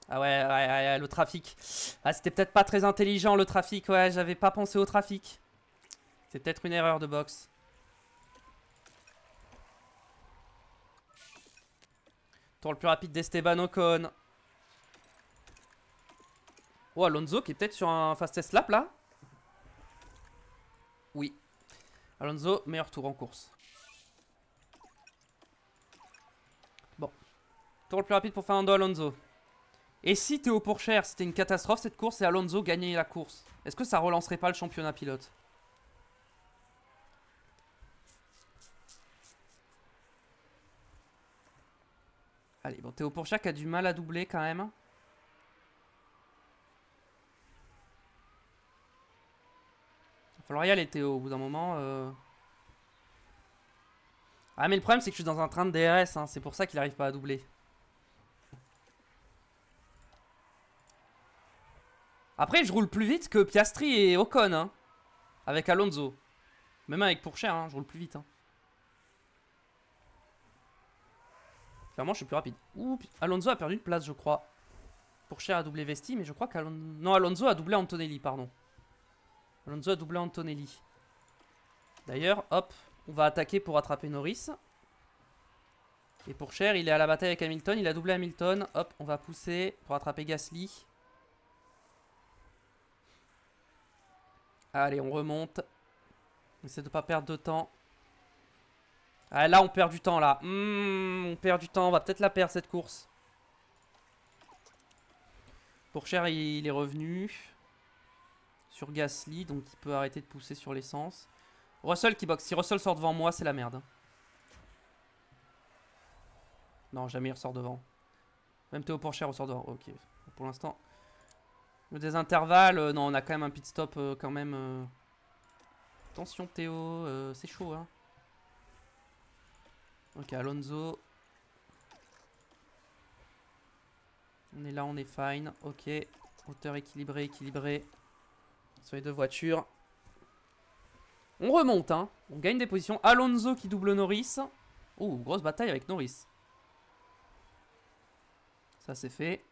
Speaker 1: Ah ouais, le trafic. Ah, c'était peut-être pas très intelligent le trafic. Ouais, j'avais pas pensé au trafic. C'est peut-être une erreur de boxe. Tour le plus rapide d'Esteban Ocon. Oh, Alonso qui est peut-être sur un fastest lap là. Oui. Alonso, meilleur tour en course. Bon. Tour le plus rapide pour Fernando Alonso. Et si Théo Pourchaire, c'était une catastrophe cette course et Alonso gagnait la course, est-ce que ça relancerait pas le championnat pilote? Allez, bon, Théo Pourchaire qui a du mal à doubler quand même. Il va falloir y aller, Théo, au bout d'un moment. Ah, mais le problème, c'est que je suis dans un train de DRS, hein, c'est pour ça qu'il n'arrive pas à doubler. Après, je roule plus vite que Piastri et Ocon, hein, avec Alonso. Même avec Pourchaire, hein, je roule plus vite. Hein. Clairement, je suis plus rapide. Ouh, Alonso a perdu une place, je crois. Pourchaire a doublé Vesti, mais je crois qu'Alonso... Non, Alonso a doublé Antonelli, pardon. Alonso a doublé Antonelli. D'ailleurs, hop, on va attaquer pour attraper Norris. Et Pourchaire, il est à la bataille avec Hamilton. Il a doublé Hamilton. Hop, on va pousser pour attraper Gasly. Allez, on remonte. On essaie de ne pas perdre de temps. Ah, là, on perd du temps, là. On perd du temps. On va peut-être la perdre, cette course. Pourchaire, il est revenu. Sur Gasly, donc il peut arrêter de pousser sur l'essence. Russell qui boxe. Si Russell sort devant moi, c'est la merde. Non, jamais il ressort devant. Même Théo Pourchaire ressort devant. Ok. Pour l'instant. Des intervalles. Non, on a quand même un pit stop quand même. Attention Théo. C'est chaud, hein. Ok, Alonso. On est là, on est fine. Ok. Hauteur équilibrée, équilibrée. Sur les deux voitures. On remonte, hein. On gagne des positions. Alonso qui double Norris. Oh, grosse bataille avec Norris. Ça, c'est fait.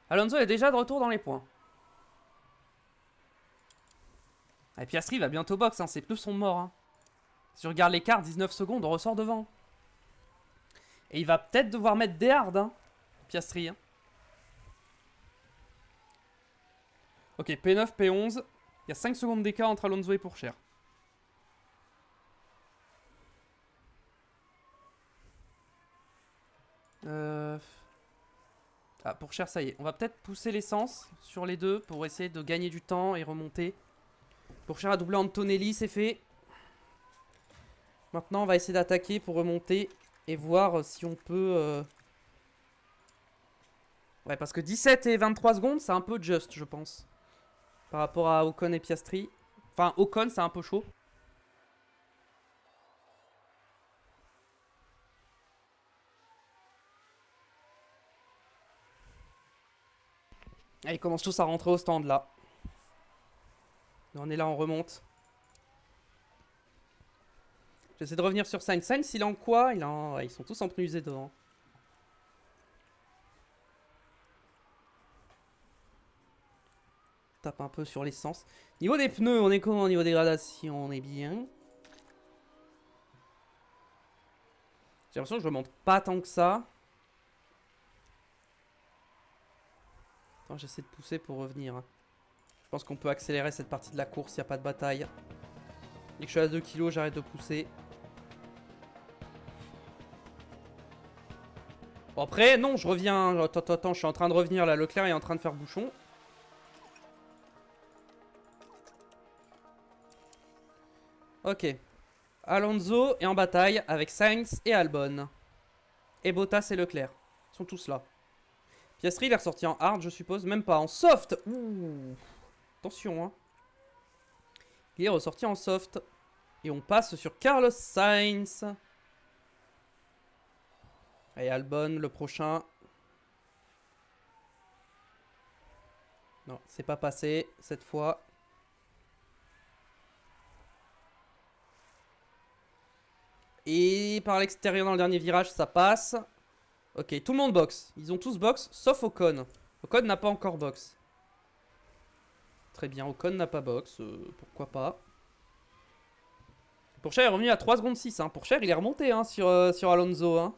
Speaker 1: Alonso est déjà de retour dans les points. Et Piastri va bientôt box, hein. Ses pneus sont morts. Hein. Si je regarde l'écart, 19 secondes, on ressort devant. Et il va peut-être devoir mettre des hards, hein, Piastri. Hein. Ok, P9, P11. Il y a 5 secondes d'écart entre Alonso et Pourchaire. Ah, Pourchaire, ça y est. On va peut-être pousser l'essence sur les deux pour essayer de gagner du temps et remonter. Pourchaire a doublé Antonelli, c'est fait. Maintenant, on va essayer d'attaquer pour remonter et voir si on peut... Ouais, parce que 17 et 23 secondes, c'est un peu juste, je pense. Par rapport à Ocon et Piastri. Enfin, Ocon, c'est un peu chaud. Et ils commencent tous à rentrer au stand, là. On est là, on remonte. J'essaie de revenir sur Sainz. Sainz, il est en quoi? Ouais, ils sont tous en pneus usés devant. Tape un peu sur l'essence. Niveau des pneus, on est comment? Niveau dégradation, on est bien. J'ai l'impression que je remonte pas tant que ça. Attends, j'essaie de pousser pour revenir. pense qu'on peut accélérer cette partie de la course, il n'y a pas de bataille. Dès que je suis à 2 kg, j'arrête de pousser. Bon après, non, je reviens. Attends, je suis en train de revenir là. Leclerc est en train de faire bouchon. Ok. Alonso est en bataille avec Sainz et Albon. Et Bottas et Leclerc. Ils sont tous là. Piastri, il est ressorti en hard, je suppose. Même pas en soft. Ouh. Attention, hein. Il est ressorti en soft. Et on passe sur Carlos Sainz. Et Albon, le prochain. Non, c'est pas passé cette fois. Et par l'extérieur dans le dernier virage, ça passe. Ok, tout le monde boxe. Ils ont tous box, sauf Ocon. Ocon n'a pas encore box. Très bien, Ocon n'a pas box. Pourquoi pas. Pourchaire est revenu à 3 secondes 6. Hein. Pourchaire, il est remonté hein, sur Alonso. Hein.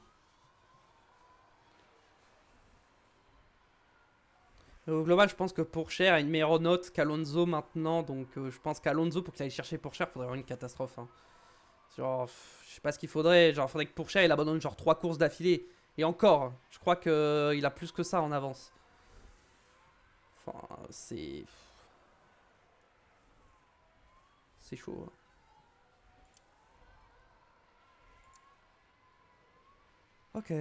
Speaker 1: Au global, je pense que Pourchaire a une meilleure note qu'Alonso maintenant. Donc je pense qu'Alonso, pour qu'il aille chercher Pourchaire, il faudrait avoir une catastrophe. Hein. Genre, je sais pas ce qu'il faudrait. Genre, il faudrait que Pourchaire il abandonne genre 3 courses d'affilée. Et encore, je crois qu'il a plus que ça en avance. Enfin, c'est... C'est chaud. Hein. Ok.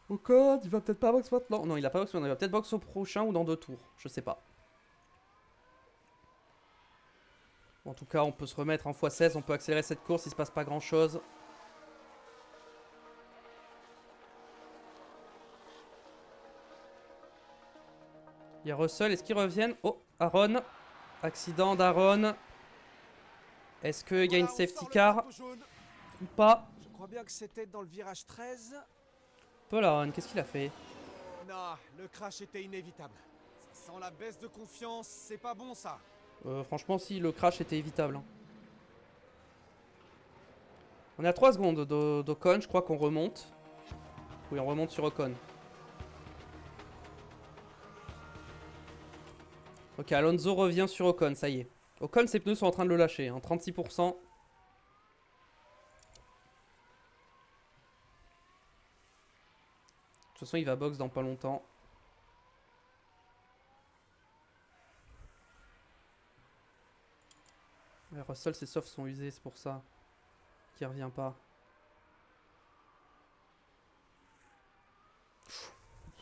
Speaker 1: Ocon, il va peut-être pas box maintenant. Non, il a pas box maintenant. Il va peut-être box au prochain ou dans 2 tours. Je sais pas. En tout cas, on peut se remettre en x16. On peut accélérer cette course. Il se passe pas grand-chose. Il y a Russell. Est-ce qu'ils reviennent? Oh, Aaron. Accident d'Aaron. Est-ce qu'il y a une safety car ou pas?
Speaker 2: Je crois bien que c'était dans le virage 13.
Speaker 1: Paul Aaron, qu'est-ce qu'il a fait?
Speaker 2: Non, le crash était inévitable. Ça sent la baisse de confiance, c'est pas bon ça.
Speaker 1: Franchement, si, le crash était évitable. Hein. On est à 3 secondes d'Ocon, je crois qu'on remonte. Oui, on remonte sur Ocon. Ok, Alonso revient sur Ocon, ça y est. Ocon, ses pneus sont en train de le lâcher, hein, 36%. De toute façon, il va box dans pas longtemps. Ouais, Russell, ses softs sont usés, c'est pour ça qu'il revient pas.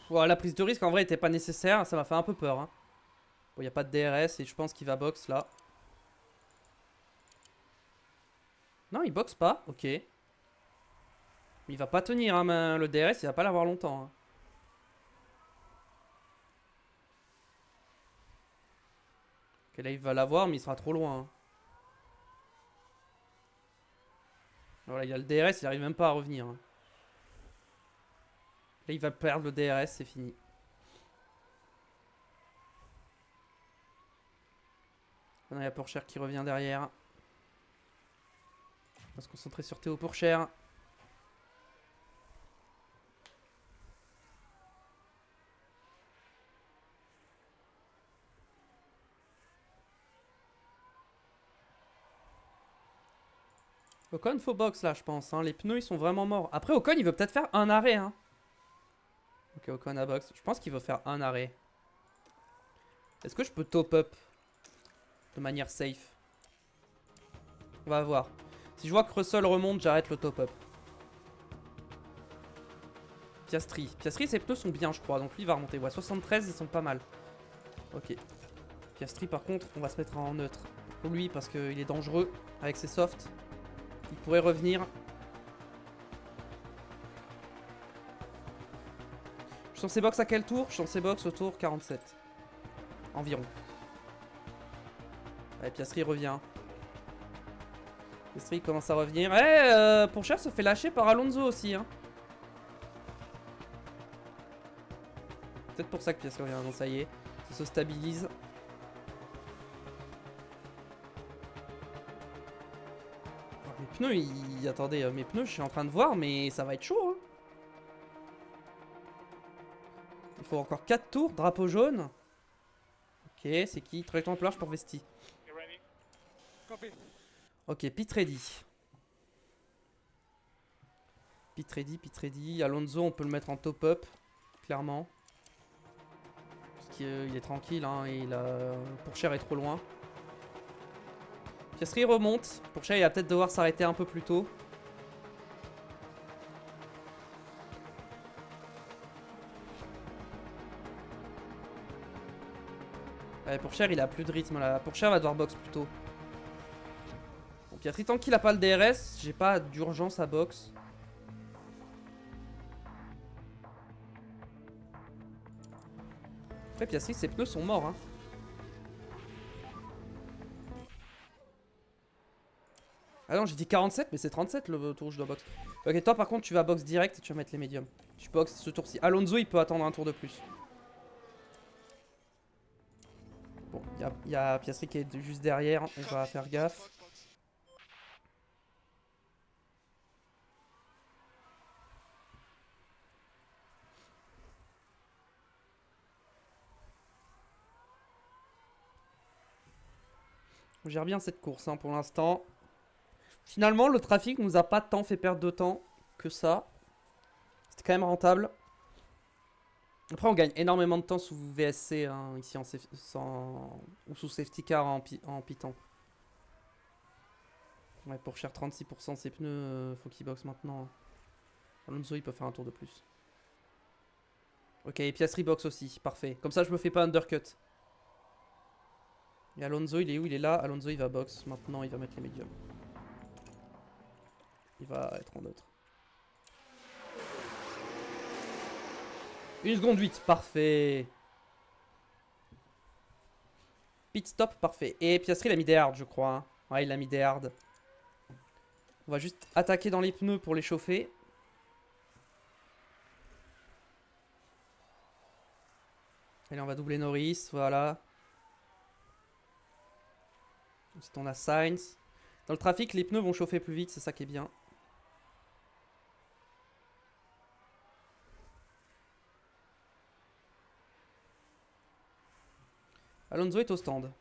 Speaker 1: Voilà, la prise de risque en vrai était pas nécessaire, ça m'a fait un peu peur. Hein. Bon, il n'y a pas de DRS et je pense qu'il va box là. Non, il boxe pas, ok. Mais il va pas tenir, hein, le DRS, il va pas l'avoir longtemps. Hein. Ok, là il va l'avoir, mais il sera trop loin. Hein. Voilà, il y a le DRS, il arrive même pas à revenir. Hein. Là il va perdre le DRS, c'est fini. Maintenant il y a Pourchaire qui revient derrière. On va se concentrer sur Théo Pourchaire. Ocon faut box là je pense, hein. Les pneus ils sont vraiment morts. Après Ocon il veut peut-être faire un arrêt. Hein. Ok Ocon à box, je pense qu'il veut faire un arrêt. Est-ce que je peux top up de manière safe? On va voir. Si je vois que Russell remonte, j'arrête le top up. Piastri, ses pneus sont bien je crois, donc lui il va remonter. Ouais 73 ils sont pas mal. Ok. Piastri par contre on va se mettre en neutre. Pour lui parce qu'il est dangereux avec ses softs. Il pourrait revenir. Je suis censé box à quel tour? Je suis censé box au tour 47. Environ. Allez, Piastri revient. Piastri commence à revenir. Eh, Pourchaire se fait lâcher par Alonso aussi. Hein. Peut-être pour ça que Piastri revient. Non, ça y est. Ça se stabilise. Mes pneus, attendez, mes pneus, je suis en train de voir, mais ça va être chaud. Hein. Il faut encore 4 tours, drapeau jaune. Ok. c'est qui? Trajectoire large pour Vesti. Ok, pit ready. Pit ready. Alonso, on peut le mettre en top-up, clairement. Parce qu'il est tranquille, hein, et Pourchère est trop loin. Piastri remonte. Pourchère, il va peut-être devoir s'arrêter un peu plus tôt. Ouais, Pourchère, il a plus de rythme là. Pourchère va devoir box plus tôt. Bon, Piastri, tant qu'il a pas le DRS, j'ai pas d'urgence à box. Après, Piastri, ses pneus sont morts, hein. Ah non, j'ai dit 47, mais c'est 37 le tour où je dois box. Ok, toi par contre, tu vas box direct et tu vas mettre les médiums. Tu box ce tour-ci. Alonso, il peut attendre un tour de plus. Bon, il y a Piastri qui est juste derrière. On va faire gaffe. On gère bien cette course, hein, pour l'instant. Finalement, le trafic nous a pas tant fait perdre de temps que ça. C'était quand même rentable. Après, on gagne énormément de temps sous VSC, hein, ici ou sous safety car en pitant. Ouais, pour cher 36% ses pneus, faut qu'il boxe maintenant. Alonso, il peut faire un tour de plus. Ok, et Piastri box aussi, parfait. Comme ça, je me fais pas undercut. Et Alonso, il est où? Il est là. Alonso, il va box. Maintenant, il va mettre les médiums. Il va être en neutre. 1 seconde 8, parfait. Pit stop, parfait. Et Piastri, il a mis des hard, je crois, hein. Ouais, il a mis des hard. On va juste attaquer dans les pneus pour les chauffer. Allez, on va doubler Norris, voilà. Ensuite, on a Sainz. Dans le trafic, les pneus vont chauffer plus vite, c'est ça qui est bien. Alonso est au stand.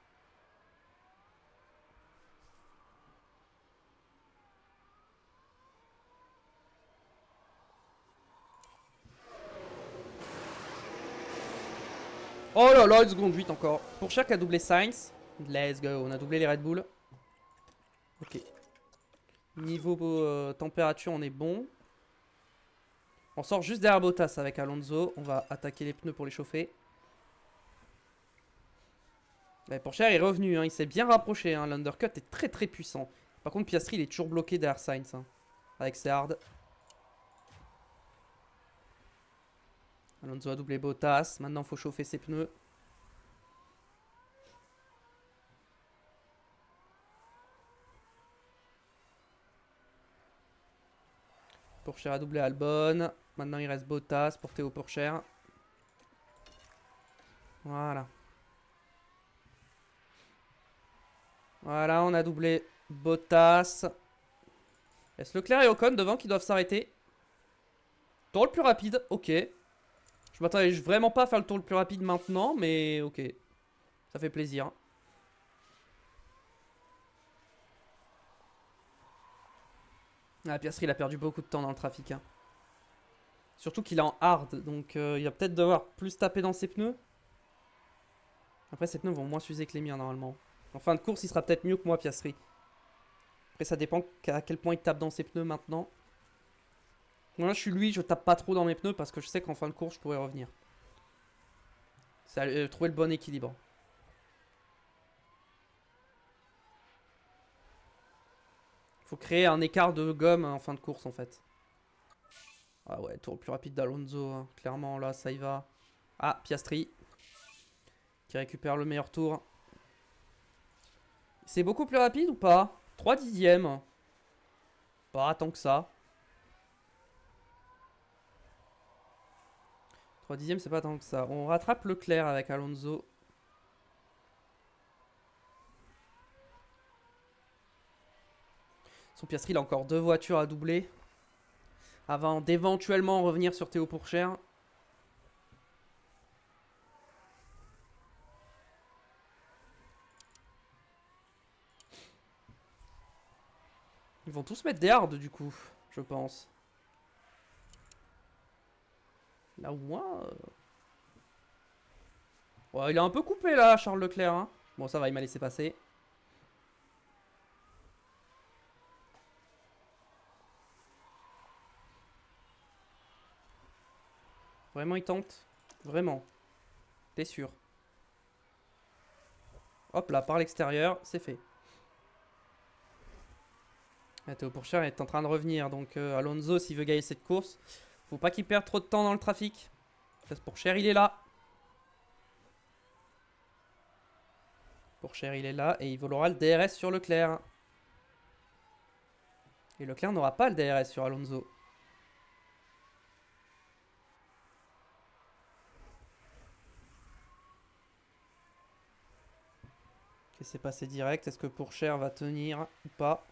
Speaker 1: Oh là là, 1 seconde 8 encore. Pour chaque a doublé Sainz. Let's go, on a doublé les Red Bull. Ok. Niveau température, on est bon. On sort juste derrière Bottas avec Alonso. On va attaquer les pneus pour les chauffer. Ouais, Pourchère est revenu, hein. Il s'est bien rapproché, hein. L'undercut est très très puissant. Par contre, Piastri, il est toujours bloqué derrière Sainz, hein, avec ses hards. Alonso a doublé Bottas. Maintenant, il faut chauffer ses pneus. Pourchère a doublé Albon. Maintenant, il reste Bottas pour Théo Pourchère. Voilà. Voilà, on a doublé Bottas. Est-ce Leclerc et Ocon devant qui doivent s'arrêter? Tour le plus rapide, ok. Je m'attendais vraiment pas à faire le tour le plus rapide maintenant, mais ok. Ça fait plaisir. Ah, Piastri, il a perdu beaucoup de temps dans le trafic, hein. Surtout qu'il est en hard, donc il va peut-être devoir plus taper dans ses pneus. Après, ses pneus vont moins s'user que les miens, normalement. En fin de course, il sera peut-être mieux que moi, Piastri. Après, ça dépend à quel point il tape dans ses pneus maintenant. Moi, je suis lui, je tape pas trop dans mes pneus parce que je sais qu'en fin de course, je pourrais revenir. C'est trouver le bon équilibre. Faut créer un écart de gomme en fin de course, en fait. Ah ouais, tour le plus rapide d'Alonso, hein. Clairement, là, ça y va. Ah, Piastri. Qui récupère le meilleur tour. C'est beaucoup plus rapide ou pas? 3 dixièmes. Pas tant que ça. 3 dixièmes, c'est pas tant que ça. On rattrape Leclerc avec Alonso. Son Piastri, il a encore 2 voitures à doubler. Avant d'éventuellement revenir sur Théo Pourchère. Ils vont tous mettre des hards du coup, je pense. Là au moins... Ouais, il a un peu coupé là, Charles Leclerc. Hein. Bon, ça va, il m'a laissé passer. Vraiment, il tente. Vraiment. T'es sûr. Hop là, par l'extérieur, c'est fait. Théo Pourchaire est en train de revenir. Donc Alonso, s'il veut gagner cette course, faut pas qu'il perde trop de temps dans le trafic. Pourchaire, il est là. Pourchaire, il est là. Et il volera le DRS sur Leclerc. Et Leclerc n'aura pas le DRS sur Alonso. C'est passé direct. Est-ce que Pourchaire va tenir ou pas?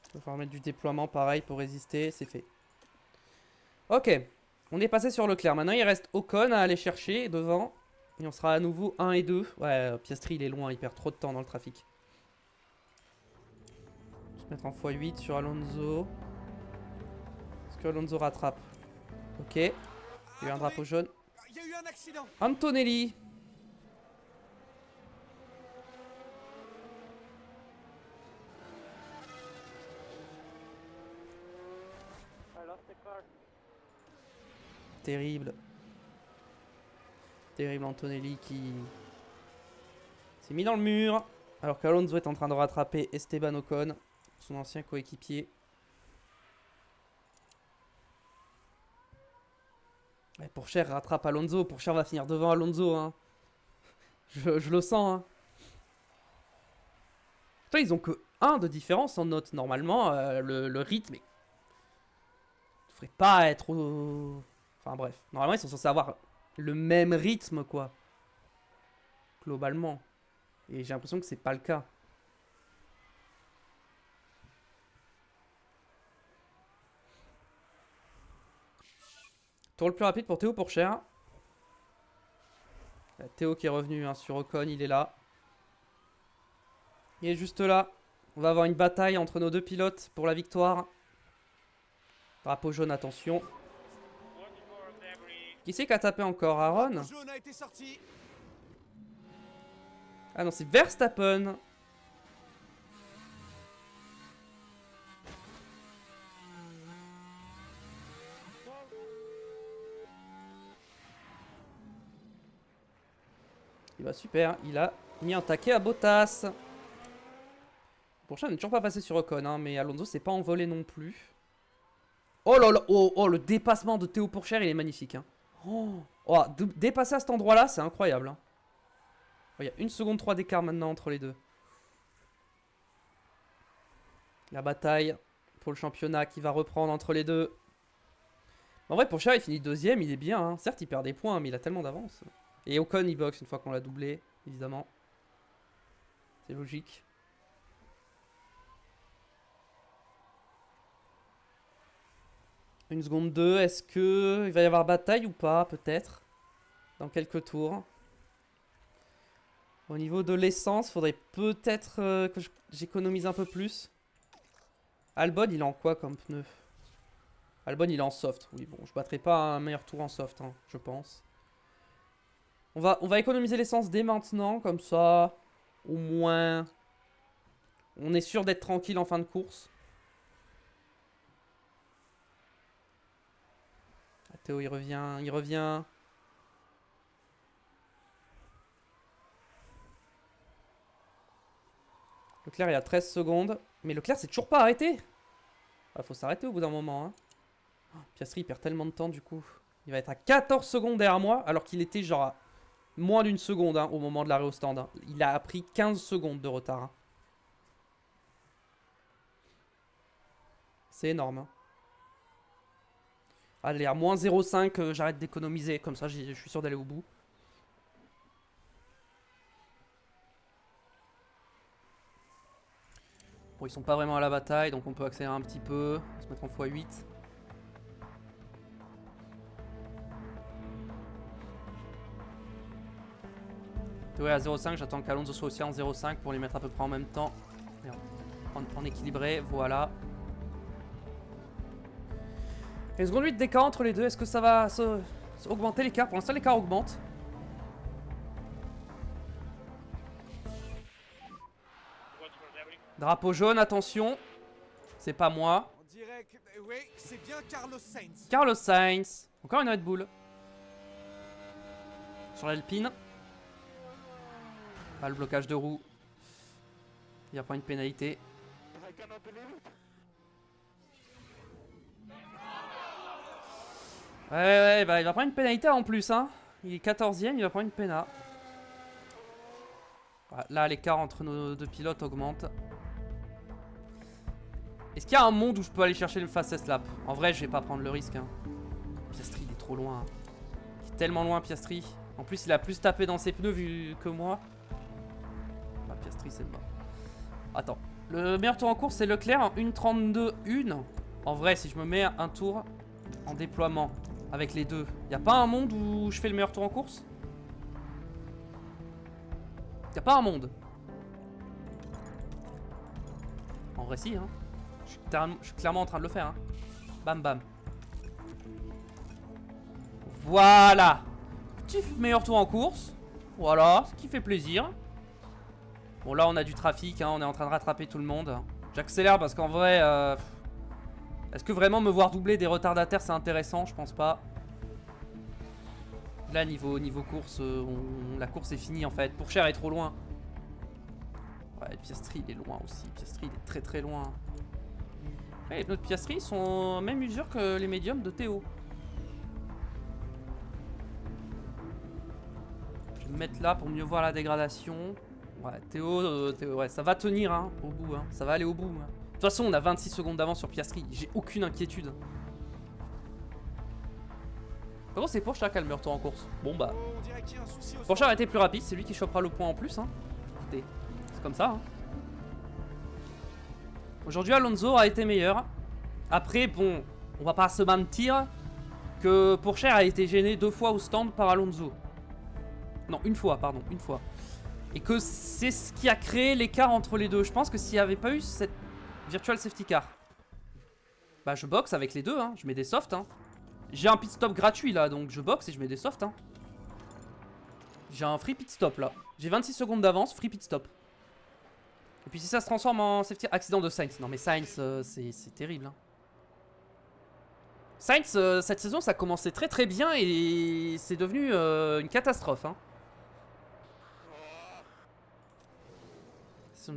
Speaker 1: Il va falloir mettre du déploiement pareil pour résister. C'est fait. Ok. On est passé sur Leclerc. Maintenant, il reste Ocon à aller chercher devant. Et on sera à nouveau 1 et 2. Ouais, Piastri, il est loin. Il perd trop de temps dans le trafic. Je vais se mettre en x8 sur Alonso. Est-ce que Alonso rattrape? Ok. Il y a eu un drapeau jaune.
Speaker 2: Il y a eu un accident.
Speaker 1: Antonelli. Terrible. Terrible Antonelli qui s'est mis dans le mur. Alors qu'Alonso est en train de rattraper Esteban Ocon, son ancien coéquipier. Pourchaire rattrape Alonso. Pourchaire va finir devant Alonso. Hein. Je le sens. Hein. Toi, ils ont que 1 de différence en note. Normalement, le rythme ne devrait pas être... Enfin bref. Normalement, ils sont censés avoir le même rythme, quoi. Globalement. Et j'ai l'impression que c'est pas le cas. Tour le plus rapide pour Théo Pourchaire. Théo qui est revenu hein, sur Ocon, il est là. Il est juste là. On va avoir une bataille entre nos deux pilotes pour la victoire. Drapeau jaune, attention. Qui c'est qui a tapé encore? Aaron?
Speaker 2: Le jaune a été sorti.
Speaker 1: Ah non, c'est Verstappen. Il va super, il a mis un taquet à Bottas. Pourchaire n'est toujours pas passé sur Ocon, hein, mais Alonso s'est pas envolé non plus. Oh là là, oh, le dépassement de Théo Pourchaire, il est magnifique. Hein. Oh, dépasser à cet endroit-là, c'est incroyable. Hein. Oh, il y a 1 seconde 3 d'écart maintenant entre les deux. La bataille pour le championnat qui va reprendre entre les deux. En vrai, Pourchaire, il finit deuxième, il est bien. Hein. Certes, il perd des points, mais il a tellement d'avance. Et Ocon, il boxe une fois qu'on l'a doublé, évidemment. C'est logique. Une seconde 2, est-ce que il va y avoir bataille ou pas, peut-être? Dans quelques tours. Au niveau de l'essence, faudrait peut-être que j'économise un peu plus. Albon, il est en quoi comme pneu? Albon, il est en soft. Oui, bon, je battrai pas un meilleur tour en soft, hein, je pense. On va économiser l'essence dès maintenant, comme ça, au moins, on est sûr d'être tranquille en fin de course. Ah, Théo, il revient, il revient. Leclerc, il a 13 secondes. Mais Leclerc, c'est toujours pas arrêté. Ah, faut s'arrêter au bout d'un moment. Hein. Oh, Piastri, il perd tellement de temps, du coup. Il va être à 14 secondes derrière moi, alors qu'il était genre à moins d'1 seconde hein, au moment de l'arrêt au stand. Hein. Il a pris 15 secondes de retard. Hein. C'est énorme. Hein. Allez, à moins 0,5, j'arrête d'économiser. Comme ça, je suis sûr d'aller au bout. Bon, ils sont pas vraiment à la bataille, donc on peut accélérer un petit peu. On va se mettre en x8. Théo est à 0,5. J'attends qu'Alonso soit aussi en 0,5 pour les mettre à peu près en même temps. En équilibré, voilà. Et seconde 8 d'écart entre les deux. Est-ce que ça va augmenter l'écart? Pour l'instant, l'écart augmente. Drapeau jaune, attention. C'est pas moi.
Speaker 2: On dirait que... Oui, c'est bien Carlos Sainz.
Speaker 1: Carlos Sainz. Encore une Red Bull. Sur l'Alpine. Pas le blocage de roue. Il va prendre une pénalité. Ouais, bah il va prendre une pénalité en plus, hein. Il est 14ème, il va prendre une péna. Voilà, là, l'écart entre nos deux pilotes augmente. Est-ce qu'il y a un monde où je peux aller chercher le fastest lap? En vrai, je vais pas prendre le risque, hein. Piastri, il est trop loin. Hein. Il est tellement loin, Piastri. En plus, il a plus tapé dans ses pneus vu que moi. Ah, Piastri, c'est mort. Attends. Le meilleur tour en course, c'est Leclerc en 1.32.1. En vrai, si je me mets un tour en déploiement avec les deux, y a pas un monde où je fais le meilleur tour en course? Y a pas un monde. En vrai, si, hein. Je suis clairement en train de le faire, hein. Bam, bam. Voilà. Petit meilleur tour en course. Voilà, ce qui fait plaisir. Bon, là, on a du trafic, hein. On est en train de rattraper tout le monde. J'accélère parce qu'en vrai... Est-ce que vraiment me voir doubler des retardataires, c'est intéressant? Je pense pas. Là, niveau course, la course est finie, en fait. Pourchaire est trop loin. Ouais, Piastri, il est loin aussi. Piastri, il est très très loin. Ouais, les pneus de Piastri sont même mesure que les médiums de Théo. Je vais me mettre là pour mieux voir la dégradation. Ouais, Théo, ouais, ça va tenir, hein, au bout, hein. Ça va aller au bout, hein. De toute façon, on a 26 secondes d'avance sur Piastri. J'ai aucune inquiétude. Par contre, c'est Pourchaire qui a le meilleur tour en course. Bon, bah. Pourchaire a été plus rapide. C'est lui qui chopera le point en plus, hein. Écoutez, c'est comme ça, hein. Aujourd'hui, Alonso a été meilleur. Après, bon, on va pas se mentir que Pourchaire a été gêné 2 fois au stand par Alonso. Non, une fois, pardon, une fois. Et que c'est ce qui a créé l'écart entre les deux. Je pense que s'il n'y avait pas eu cette virtual safety car, bah je boxe avec les deux, hein. Je mets des softs, hein. J'ai un pit stop gratuit là, donc je boxe et je mets des softs, hein. J'ai un free pit stop là. J'ai 26 secondes d'avance, free pit stop. Et puis si ça se transforme en safety... Accident de Sainz. Non mais Sainz, c'est terrible, hein. Sainz, cette saison, ça commençait très très bien et c'est devenu une catastrophe, hein.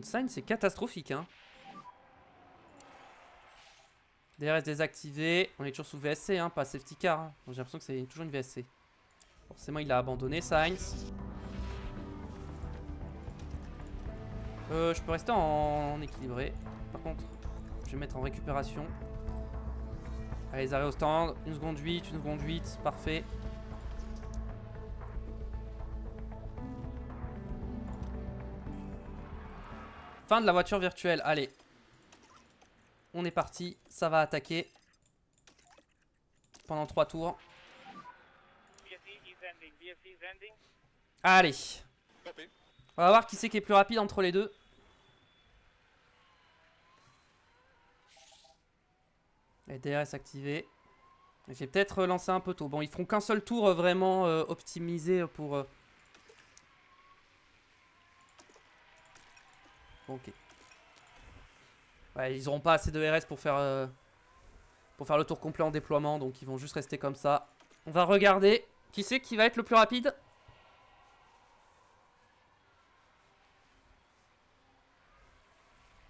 Speaker 1: Sainz, c'est catastrophique, hein. DRS désactivé. On est toujours sous VSC, hein, pas safety car, hein. J'ai l'impression que c'est toujours une VSC. Forcément, il a abandonné, Sainz. Je peux rester en équilibré. Par contre, je vais mettre en récupération. Allez, les arrêts au stand. 1 seconde 8, 1 seconde 8. Parfait. Fin de la voiture virtuelle. Allez. On est parti. Ça va attaquer. Pendant 3 tours. Allez. On va voir qui c'est qui est plus rapide entre les deux. Et DRS activé. J'ai peut-être lancé un peu tôt. Bon, ils feront qu'un seul tour vraiment optimisé pour... Ok. Ouais, ils auront pas assez de RS pour faire le tour complet en déploiement. Donc ils vont juste rester comme ça. On va regarder qui c'est qui va être le plus rapide.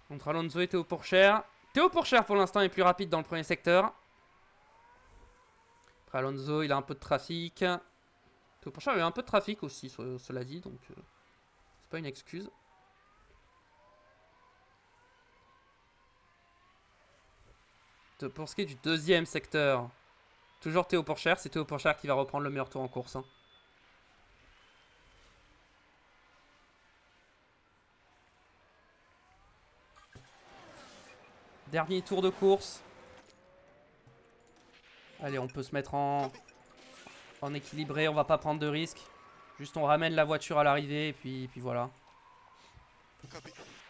Speaker 1: Entre Alonso et Théo Pourchaire. Théo Pourchaire pour l'instant est plus rapide dans le premier secteur. Après Alonso, il a un peu de trafic. Théo Pourchaire a eu un peu de trafic aussi, cela dit, donc c'est pas une excuse. Pour ce qui est du deuxième secteur, toujours Théo Pourchaire, c'est Théo Pourchaire qui va reprendre le meilleur tour en course, hein. Dernier tour de course. Allez, on peut se mettre en équilibré, on va pas prendre de risques. Juste on ramène la voiture à l'arrivée et puis voilà.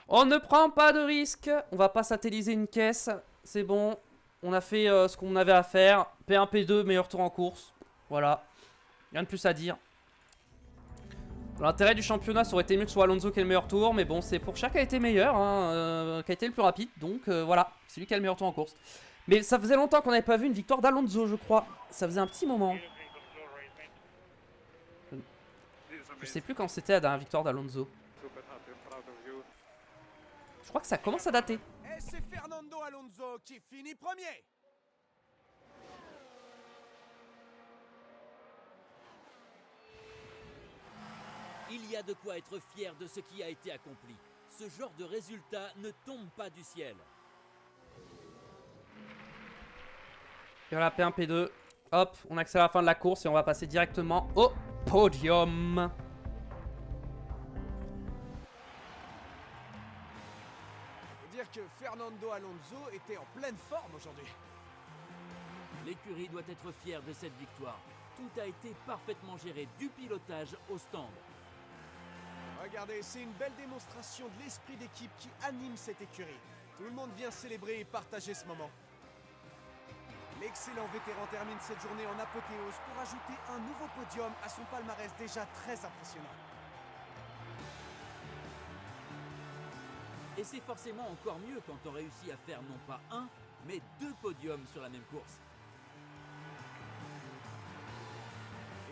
Speaker 1: On ne prend pas de risque. On va pas satelliser une caisse. C'est bon. On a fait ce qu'on avait à faire. P1, P2, meilleur tour en course. Voilà. Rien de plus à dire. L'intérêt du championnat, ça aurait été mieux que ce soit Alonso qui ait le meilleur tour. Mais bon, c'est Pourchaire qui a été meilleur. Hein, qui a été le plus rapide. Donc voilà. C'est lui qui a le meilleur tour en course. Mais ça faisait longtemps qu'on n'avait pas vu une victoire d'Alonso, je crois. Ça faisait un petit moment. Je sais plus quand c'était la dernière victoire d'Alonso. Je crois que ça commence à dater.
Speaker 2: Et c'est Fernando Alonso qui finit premier.
Speaker 3: Il y a de quoi être fier de ce qui a été accompli. Ce genre de résultat ne tombe pas du ciel.
Speaker 1: Et voilà, P1, P2. Hop, on accélère la fin de la course et on va passer directement au podium.
Speaker 2: Faut dire que Fernando Alonso était en pleine forme aujourd'hui.
Speaker 3: L'écurie doit être fière de cette victoire. Tout a été parfaitement géré, du pilotage au stand.
Speaker 2: Regardez, c'est une belle démonstration de l'esprit d'équipe qui anime cette écurie. Tout le monde vient célébrer et partager ce moment. L'excellent vétéran termine cette journée en apothéose pour ajouter un nouveau podium à son palmarès déjà très impressionnant.
Speaker 3: Et c'est forcément encore mieux quand on réussit à faire non pas un, mais 2 podiums sur la même course.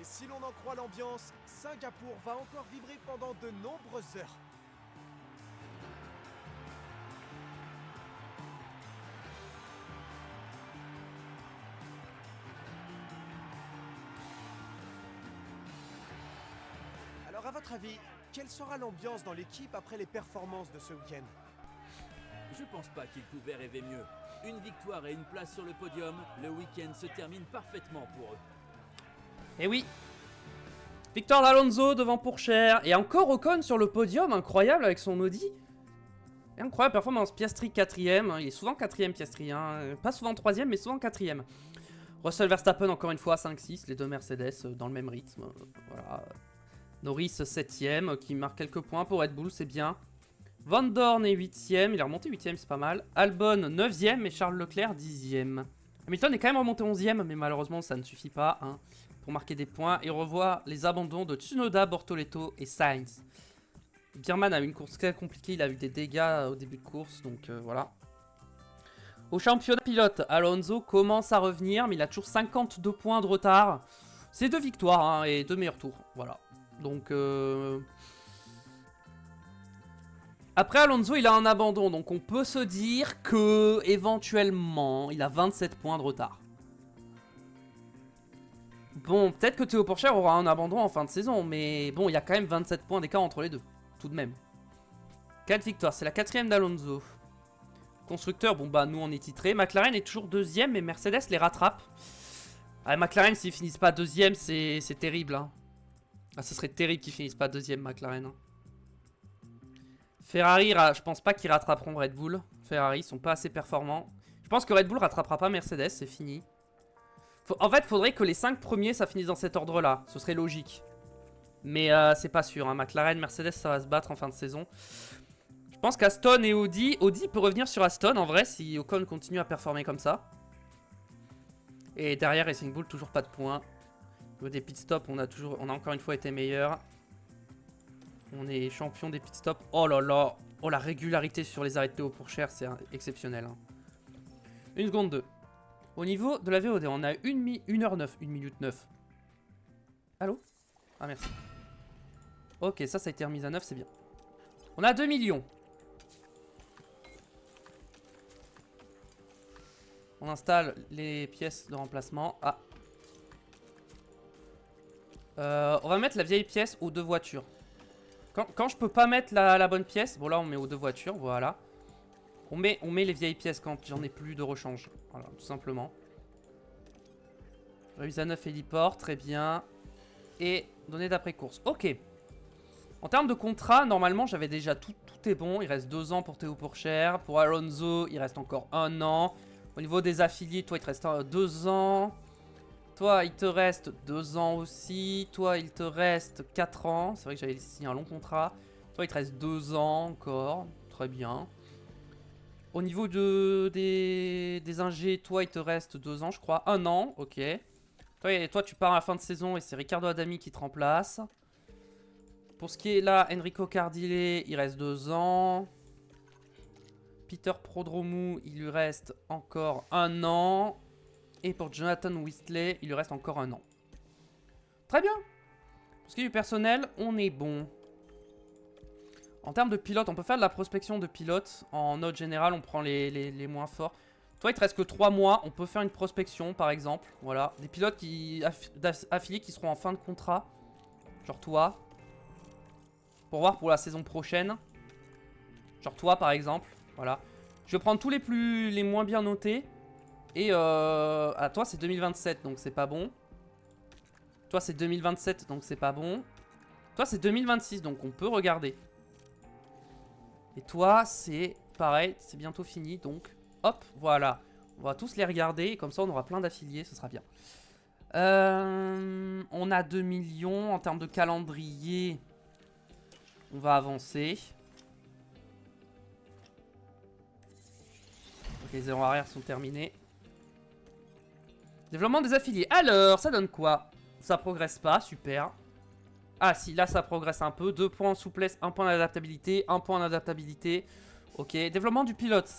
Speaker 2: Et si l'on en croit l'ambiance, Singapour va encore vibrer pendant de nombreuses heures. Alors à votre avis, quelle sera l'ambiance dans l'équipe après les performances de ce week-end?
Speaker 3: Je pense pas qu'ils pouvaient rêver mieux. Une victoire et une place sur le podium, le week-end se termine parfaitement pour eux.
Speaker 1: Et oui. Victoire d'Alonso devant Pourchaire. Et encore Ocon sur le podium, incroyable avec son Audi. Et incroyable performance. Piastri 4ème. Il est souvent 4ème Piastri. Hein. Pas souvent 3ème, mais souvent 4ème. Russell Verstappen encore une fois 5-6. Les deux Mercedes dans le même rythme. Voilà. Norris 7ème qui marque quelques points pour Red Bull, c'est bien. Van Dorn est 8ème. Il est remonté 8ème, c'est pas mal. Albon 9ème et Charles Leclerc 10ème. Hamilton est quand même remonté 11ème, mais malheureusement ça ne suffit pas hein, pour marquer des points. Et on revoit les abandons de Tsunoda, Bortoletto et Sainz. Bierman a eu une course très compliquée, il a eu des dégâts au début de course, donc voilà. Au championnat pilote, Alonso commence à revenir, mais il a toujours 52 points de retard. C'est 2 victoires hein, et 2 meilleurs tours, voilà. Donc après Alonso il a un abandon, donc on peut se dire que éventuellement il a 27 points de retard. Bon, peut-être que Théo Pourchaire aura un abandon en fin de saison, mais bon, il y a quand même 27 points d'écart entre les deux, tout de même. 4 victoires, c'est la 4ème d'Alonso. Constructeur, bon bah nous on est titré. McLaren est toujours 2ème, mais Mercedes les rattrape. Ah, McLaren s'ils finissent pas 2ème, c'est terrible. Hein. Ah, ce serait terrible qu'ils finissent pas 2ème McLaren. Hein. Ferrari, je pense pas qu'ils rattraperont Red Bull. Ferrari, ils sont pas assez performants. Je pense que Red Bull rattrapera pas Mercedes, c'est fini. En fait, faudrait que les 5 premiers, ça finisse dans cet ordre-là. Ce serait logique. Mais c'est pas sûr. Hein. McLaren, Mercedes, ça va se battre en fin de saison. Je pense qu'Aston et Audi... Audi peut revenir sur Aston, en vrai, si Ocon continue à performer comme ça. Et derrière, Racing Bull, toujours pas de points. Au niveau des pit stops, on a encore une fois été meilleur. On est champion des pit stops. Oh là là. Oh, la régularité sur les arrêts de Théo Pourchaire, c'est exceptionnel. Hein. 1 seconde 2. Au niveau de la VOD, on a 1h09, 1 minute 9. Allô? Ah, merci. Ok, ça a été remis à 9, c'est bien. On a 2 millions. On installe les pièces de remplacement. Ah. On va mettre la vieille pièce aux 2 voitures. Quand je peux pas mettre la bonne pièce, bon là on met aux 2 voitures, voilà. On met les vieilles pièces quand j'en ai plus de rechange. Voilà, tout simplement. Remise à 9 héliport, très bien. Et données d'après course. Ok. En termes de contrat, normalement j'avais déjà tout est bon. Il reste 2 ans pour Théo Pourchaire. Pour Alonso, il reste encore 1 an. Au niveau des affiliés, toi il te reste 2 ans. Toi, il te reste 2 ans aussi. Toi, il te reste 4 ans. C'est vrai que j'avais signé un long contrat. Toi, il te reste 2 ans encore. Très bien. Au niveau des ingés, toi, il te reste 2 ans, je crois. 1 an, ok. Toi, tu pars à la fin de saison et c'est Ricardo Adami qui te remplace. Pour ce qui est là, Enrico Cardile, il reste 2 ans. Peter Prodromou, il lui reste encore 1 an. Et pour Jonathan Whistler, il lui reste encore 1 an. Très bien. Pour ce qui est du personnel, on est bon. En termes de pilote, on peut faire de la prospection de pilotes. En note générale, on prend les moins forts. Toi, il te reste que 3 mois. On peut faire une prospection, par exemple. Voilà. Des pilotes affiliés qui seront en fin de contrat. Genre toi. Pour voir pour la saison prochaine. Genre toi, par exemple. Voilà. Je vais prendre tous les moins bien notés. Et à toi, c'est 2027, donc c'est pas bon. Toi, c'est 2027, donc c'est pas bon. Toi, c'est 2026, donc on peut regarder. Et toi, c'est pareil, c'est bientôt fini, donc hop, voilà. On va tous les regarder, et comme ça, on aura plein d'affiliés, ce sera bien. On a 2 millions en termes de calendrier. On va avancer. Ok, les erreurs arrière sont terminées. Développement des affiliés. Alors, ça donne quoi? Ça progresse pas, super. Ah si, là ça progresse un peu. 2 points en souplesse, 1 point d'adaptabilité, 1 point en adaptabilité. Ok, développement du pilote.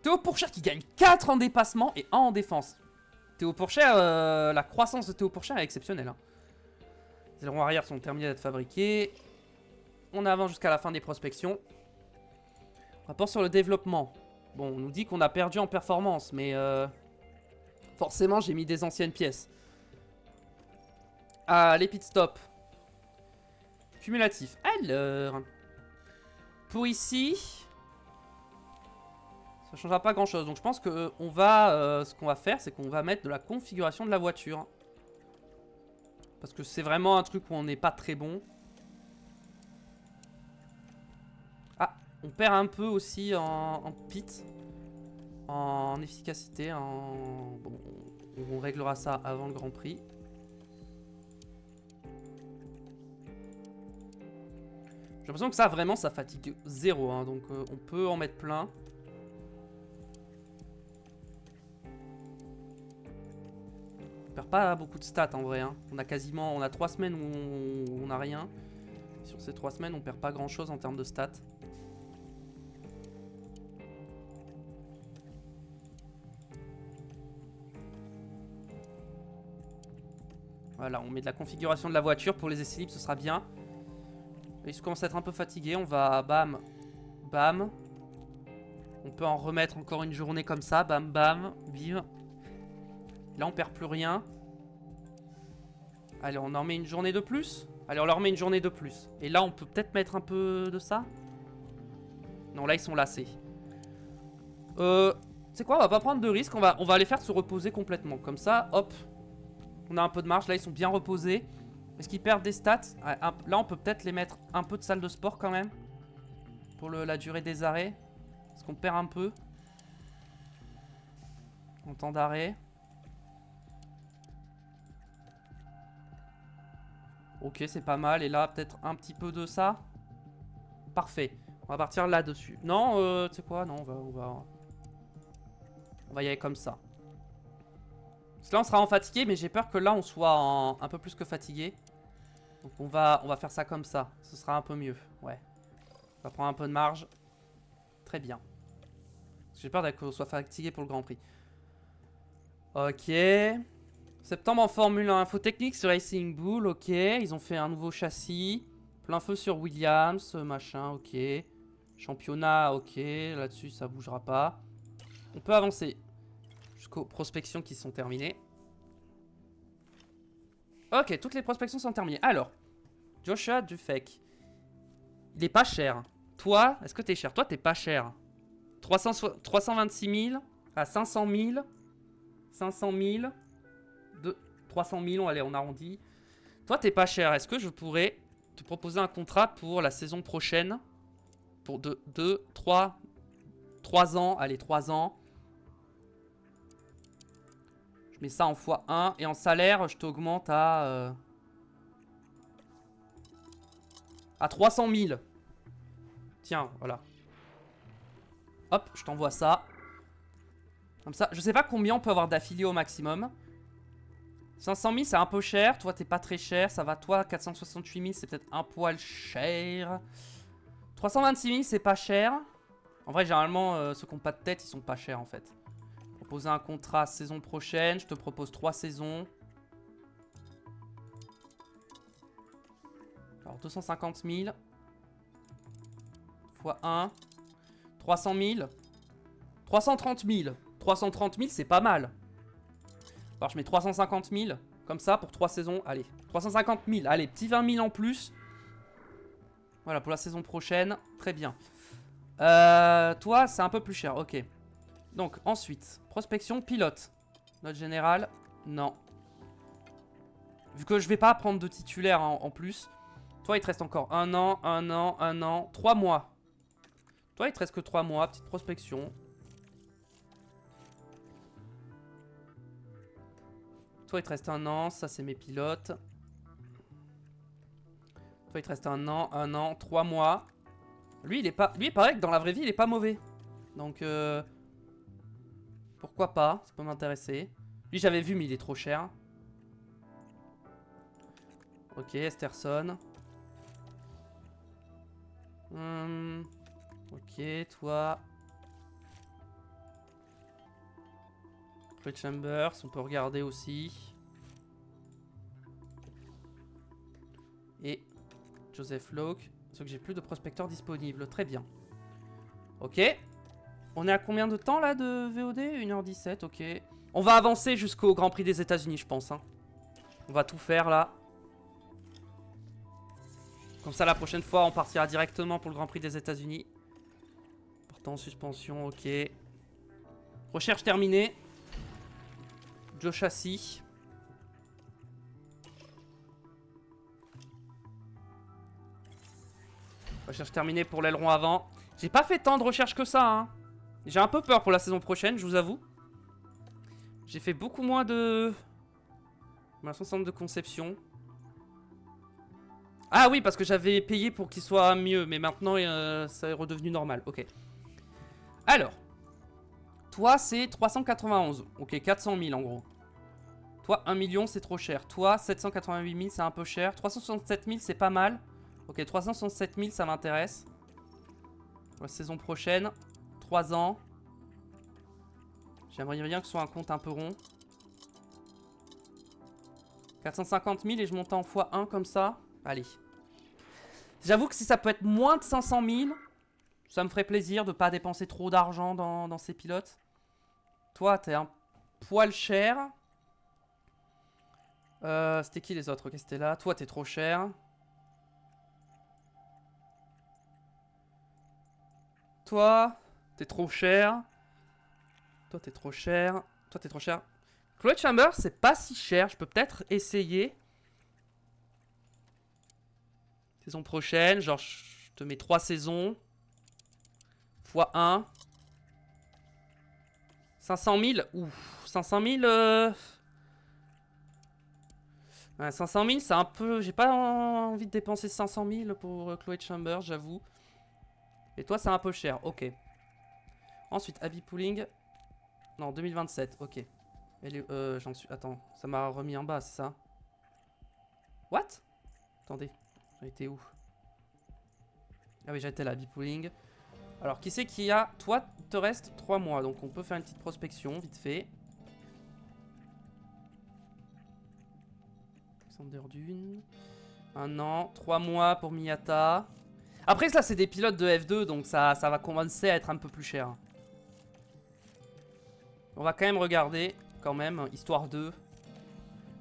Speaker 1: Théo Pourchaire qui gagne 4 en dépassement et 1 en défense. Théo Pourchaire, la croissance de Théo Pourchaire est exceptionnelle. Hein. Les ailerons arrière sont terminés d'être fabriqués. On avance jusqu'à la fin des prospections. Rapport sur le développement. Bon, on nous dit qu'on a perdu en performance, mais forcément j'ai mis des anciennes pièces. Ah, les pit stops. Cumulatif. Alors, pour ici, ça changera pas grand chose. Donc je pense que on va, ce qu'on va faire, c'est qu'on va mettre de la configuration de la voiture. Parce que c'est vraiment un truc où on n'est pas très bon. Ah, on perd un peu aussi en pit. En efficacité. Bon, on réglera ça avant le Grand Prix. J'ai l'impression que ça, vraiment, ça fatigue 0. Hein, donc, on peut en mettre plein. On perd pas beaucoup de stats, en vrai. Hein. On a 3 semaines où on n'a rien. Sur ces 3 semaines, on perd pas grand-chose en termes de stats. Voilà, on met de la configuration de la voiture. Pour les essais libres, ce sera bien. Il commence à être un peu fatigué, on va bam, bam. On peut en remettre encore une journée comme ça, bam, bam, bim. Là on perd plus rien. Allez, on en met une journée de plus. Allez, on leur met une journée de plus. Et là on peut peut-être mettre un peu de ça. Non, là ils sont lassés. C'est quoi, on va pas prendre de risques, on va les faire se reposer complètement. Comme ça, hop. On a un peu de marge, là ils sont bien reposés. Est-ce qu'ils perdent des stats? Là, on peut peut-être les mettre un peu de salle de sport quand même. Pour la durée des arrêts. Est-ce qu'on perd un peu? En temps d'arrêt. Ok, c'est pas mal. Et là, peut-être un petit peu de ça. Parfait. On va partir là-dessus. Non, tu sais quoi? Non, on va y aller comme ça. Parce que là, on sera en fatigué, mais j'ai peur que là, on soit un peu plus que fatigué. Donc, on va faire ça comme ça. Ce sera un peu mieux. Ouais. On va prendre un peu de marge. Très bien. J'ai peur qu'on soit fatigué pour le Grand Prix. Ok. Septembre en Formule 1. Info technique sur Racing Bull. Ok. Ils ont fait un nouveau châssis. Plein feu sur Williams. Machin. Ok. Championnat. Ok. Là-dessus, ça bougera pas. On peut avancer jusqu'aux prospections qui sont terminées. Ok, toutes les prospections sont terminées. Alors, Joshua Dufek. Il est pas cher. Toi, est-ce que t'es cher? Toi, t'es pas cher. 326 000 à 500 000. 500 000. 300 000, allez, on arrondit. Toi, t'es pas cher. Est-ce que je pourrais te proposer un contrat pour la saison prochaine? Pour 3 ans. Allez, 3 ans. mets ça en x1. Et en salaire, je t'augmente à 300 000. Tiens, voilà. Hop, je t'envoie ça. Comme ça, je sais pas combien on peut avoir d'affiliés au maximum. 500 000, c'est un peu cher. Toi, t'es pas très cher. Ça va, toi, 468 000, c'est peut-être un poil cher. 326 000, c'est pas cher. En vrai, généralement, ceux qui n'ont pas de tête, ils sont pas chers, en fait. Proposer un contrat saison prochaine. Je te propose 3 saisons. Alors, 250 000. Fois 1. 300 000. 330 000. 330 000, c'est pas mal. Alors, je mets 350 000. Comme ça, pour 3 saisons. Allez, 350 000. Allez, petit 20 000 en plus. Voilà, pour la saison prochaine. Très bien. Toi, c'est un peu plus cher. Ok. Donc, ensuite, prospection, pilote. Note générale, non. Vu que je vais pas prendre de titulaire en plus. Toi, il te reste encore 1 an, 1 an, 1 an, 3 mois. Toi, il te reste que 3 mois. Petite prospection. Toi, il te reste 1 an. Ça, c'est mes pilotes. Toi, il te reste 1 an, 3 mois. Lui, il est pas. Lui, pareil que dans la vraie vie, il est pas mauvais. Donc, pourquoi pas? Ça peut m'intéresser. Lui, j'avais vu, mais il est trop cher. Ok, Esterson. Ok, toi. Chloé Chambers, on peut regarder aussi. Et Joseph Locke. Sauf que j'ai plus de prospecteurs disponibles. Très bien. Ok. On est à combien de temps là de VOD? 1h17, ok. On va avancer jusqu'au Grand Prix des États-Unis, je pense. Hein. On va tout faire là. Comme ça, la prochaine fois, on partira directement pour le Grand Prix des États-Unis. Portant en suspension, ok. Recherche terminée. Joe Chassis. Recherche terminée pour l'aileron avant. J'ai pas fait tant de recherches que ça. Hein. J'ai un peu peur pour la saison prochaine, je vous avoue. J'ai fait beaucoup moins de... Ma centre de conception. Ah oui, parce que j'avais payé pour qu'il soit mieux. Mais maintenant, ça est redevenu normal. Ok. Alors. Toi, c'est 391. Ok, 400 000 en gros. Toi, 1 million, c'est trop cher. Toi, 788 000, c'est un peu cher. 367 000, c'est pas mal. Ok, 367 000, ça m'intéresse. La saison prochaine. 3 ans. J'aimerais bien que ce soit un compte un peu rond. 450 000 et je monte en x1 comme ça. Allez. J'avoue que si ça peut être moins de 500 000, ça me ferait plaisir de pas dépenser trop d'argent dans ces pilotes. Toi, t'es un poil cher. C'était qui les autres? Ok, c'était là. Toi, t'es trop cher. Toi, t'es trop cher. Toi, t'es trop cher. Toi, t'es trop cher. Chloé Chambers, c'est pas si cher. Je peux peut-être essayer. Saison prochaine. Genre, je te mets 3 saisons. x1. 500 000. Ouf. 500 000. Ouais, 500 000, c'est un peu... J'ai pas envie de dépenser 500 000 pour Chloé Chambers, j'avoue. Et toi, c'est un peu cher. Ok. Ensuite, Abby Pooling. Non, 2027. Ok. J'en suis... Attends, ça m'a remis en bas, c'est ça? What? Attendez. J'en étais où? Ah oui, j'étais là, Abby Pooling. Alors, qui c'est qui a... Toi, te reste 3 mois. Donc, on peut faire une petite prospection, vite fait. Alexander Dune. 1 an. 3 mois pour Miyata. Après, ça, c'est des pilotes de F2. Donc, ça va commencer à être un peu plus cher. On va quand même regarder, quand même, histoire de...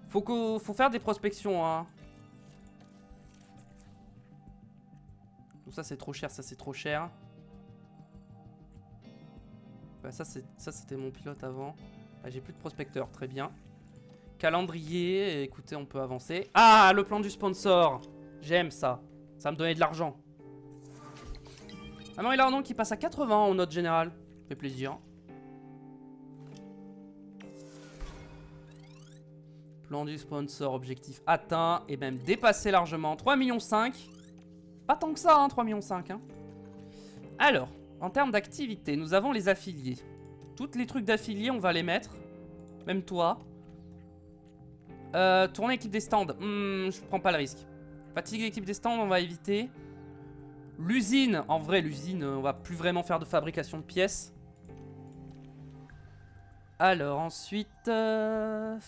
Speaker 1: Faut faire des prospections, hein. Donc ça, c'est trop cher, ça, c'est trop cher. Bah, ça, c'était mon pilote avant. Ah, j'ai plus de prospecteurs, très bien. Calendrier, écoutez, on peut avancer. Ah, le plan du sponsor. J'aime ça. Ça va me donner de l'argent. Ah non, il a un nom qui passe à 80 en note générale. Ça fait plaisir. Plan du sponsor, objectif atteint et même dépassé largement. 3,5 millions. Pas tant que ça, hein, 3,5 millions. Hein. Alors, en termes d'activité, nous avons les affiliés. Toutes les trucs d'affiliés, on va les mettre. Même toi. Tourner équipe des stands. Je prends pas le risque. Fatigue l'équipe des stands, on va éviter. L'usine. En vrai, l'usine, on va plus vraiment faire de fabrication de pièces. Alors, ensuite...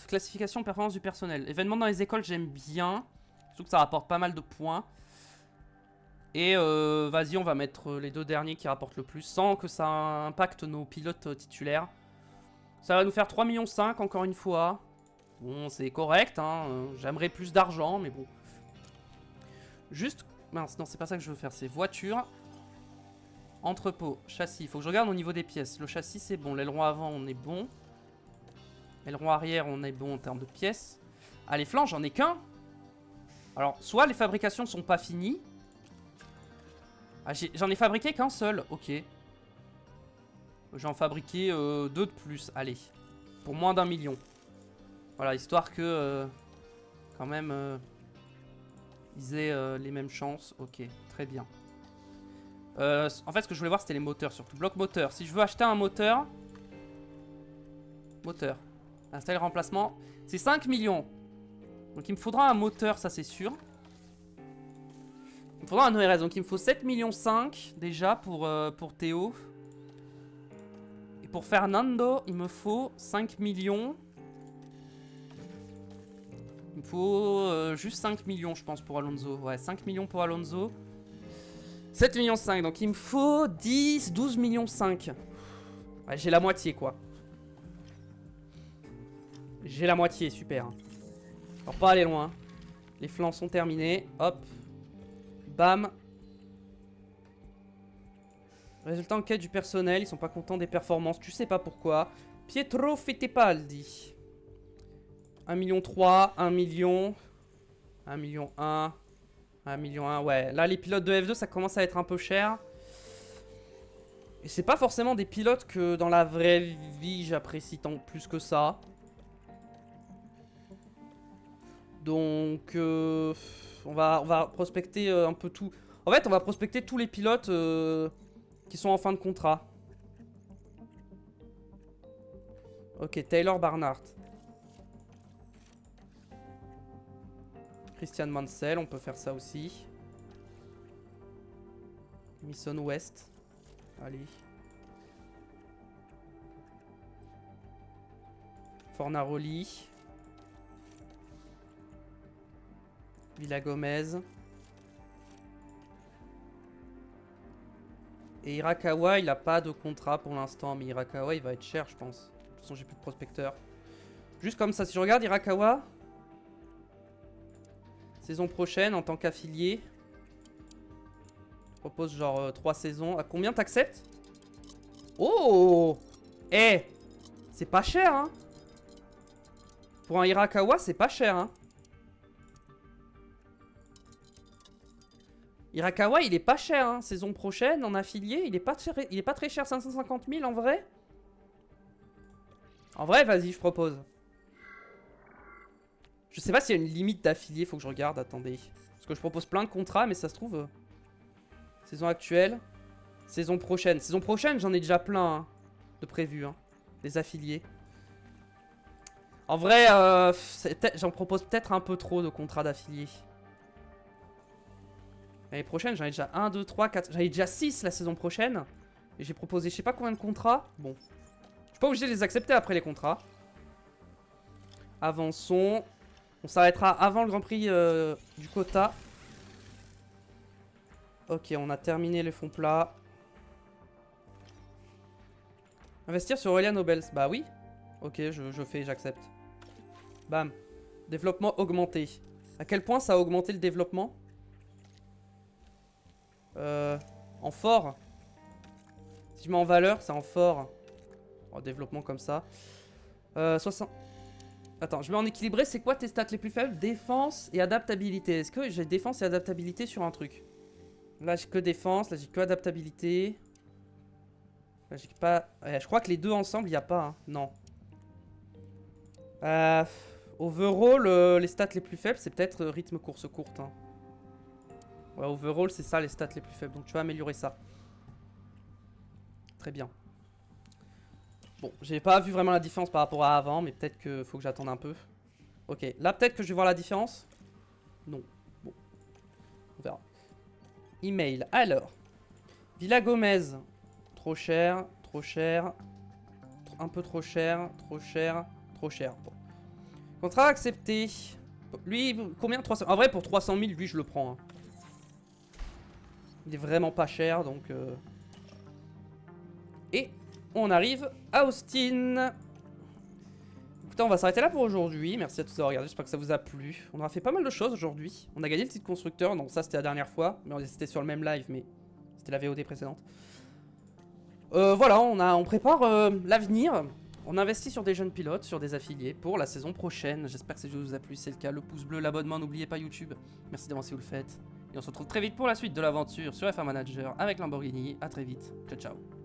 Speaker 1: classification, performance du personnel. Événements dans les écoles, j'aime bien. Surtout que ça rapporte pas mal de points. Et vas-y, on va mettre les deux derniers qui rapportent le plus. Sans que ça impacte nos pilotes titulaires. Ça va nous faire 3,5 millions encore une fois. Bon, c'est correct, hein. J'aimerais plus d'argent, mais bon. Juste... Mince, non, c'est pas ça que je veux faire. C'est voiture. Entrepôt, châssis. Il faut que je regarde au niveau des pièces. Le châssis, c'est bon. L'aileron avant, on est bon. L'aileron arrière, on est bon en termes de pièces. Ah, les flancs, j'en ai qu'un. Alors, soit les fabrications sont pas finies. Ah, j'en ai fabriqué qu'un seul. Ok. J'en fabriqué 2 de plus. Allez. Pour moins d'1 million. Voilà, histoire que... quand même... ils aient les mêmes chances. Ok, très bien. En fait, ce que je voulais voir, c'était les moteurs surtout. Bloc moteur. Si je veux acheter un moteur... Moteur. Installer remplacement. C'est 5 millions. Donc il me faudra un moteur, ça c'est sûr. Il me faudra un ORS. Donc il me faut 7,5 millions déjà pour Théo. Et pour Fernando, il me faut 5 millions. Il me faut juste 5 millions, je pense, pour Alonso. Ouais, 5 millions pour Alonso. 7,5 millions. Donc il me faut 12,5 millions. Ouais, j'ai la moitié, quoi. J'ai la moitié, super. Alors, pas aller loin. Les flancs sont terminés. Hop. Bam. Résultat enquête du personnel. Ils sont pas contents des performances. Tu sais pas pourquoi. Pietro Fittipaldi. 1,3 million, 1 million. 1 million 1. 1 million 1. Ouais, là, les pilotes de F2, ça commence à être un peu cher. Et c'est pas forcément des pilotes que dans la vraie vie, j'apprécie tant plus que ça. Donc, on va prospecter un peu tout. En fait, on va prospecter tous les pilotes qui sont en fin de contrat. Ok, Taylor Barnard. Christian Mansell, on peut faire ça aussi. Mason West. Allez. Fornaroli. Villa Gomez. Et Hirakawa, il a pas de contrat pour l'instant, mais Hirakawa, il va être cher, je pense. De toute façon, j'ai plus de prospecteurs. Juste comme ça, si je regarde Hirakawa, saison prochaine, en tant qu'affilié, je propose genre 3 saisons. À combien t'acceptes? Oh! Eh! C'est pas cher, hein? Pour un Hirakawa, c'est pas cher, hein? Hirakawa, il est pas cher, hein. Saison prochaine, en affilié, il est pas très cher, 550 000 en vrai. En vrai, vas-y, je propose. Je sais pas s'il y a une limite d'affilié, faut que je regarde, attendez. Parce que je propose plein de contrats, mais ça se trouve... saison actuelle. Saison prochaine. Saison prochaine, j'en ai déjà plein hein, de prévus, hein, des affiliés. En vrai, j'en propose peut-être un peu trop de contrats d'affiliés. L'année prochaine, j'en ai déjà 1, 2, 3, 4... J'en ai déjà 6 la saison prochaine. Et j'ai proposé je sais pas combien de contrats. Bon. Je suis pas obligé de les accepter après les contrats. Avançons. On s'arrêtera avant le Grand Prix du quota. Ok, on a terminé les fonds plats. Investir sur Aurélien Nobels. Bah oui. Ok, je fais, j'accepte. Bam. Développement augmenté. À quel point ça a augmenté le développement ? En fort. Si je mets en valeur, c'est en fort. En développement comme ça. 60... Attends, je mets en équilibré, c'est quoi tes stats les plus faibles? Défense et adaptabilité. Est-ce que j'ai défense et adaptabilité sur un truc? Là, j'ai que défense, là, j'ai que adaptabilité. Là, j'ai pas... Ouais, je crois que les deux ensemble, il n'y a pas. Hein. Non. Overall, les stats les plus faibles, c'est peut-être rythme course courte. Hein. Ouais, overall, c'est ça les stats les plus faibles. Donc tu vas améliorer ça. Très bien. Bon, j'ai pas vu vraiment la différence par rapport à avant, mais peut-être qu'il faut que j'attende un peu. Ok, là peut-être que je vais voir la différence. Non. Bon. On verra. Email. Alors. Villa Gomez. Trop cher, trop cher. Un peu trop cher, trop cher, trop cher. Bon. Contrat accepté. Lui, combien 300 En vrai, pour 300 000, lui, je le prends. Hein. Il est vraiment pas cher, donc... Et on arrive à Austin. Écoutez, on va s'arrêter là pour aujourd'hui. Merci à tous d'avoir regardé, j'espère que ça vous a plu. On aura fait pas mal de choses aujourd'hui. On a gagné le titre constructeur, donc ça c'était la dernière fois. Mais c'était sur le même live, mais c'était la VOD précédente. Voilà, on prépare l'avenir. On investit sur des jeunes pilotes, sur des affiliés pour la saison prochaine. J'espère que cette vidéo vous a plu. Si c'est le cas, le pouce bleu, l'abonnement, n'oubliez pas YouTube. Merci d'avoir si vous le faites. Et on se retrouve très vite pour la suite de l'aventure sur F1 Manager avec Lamborghini. A très vite. Ciao, ciao.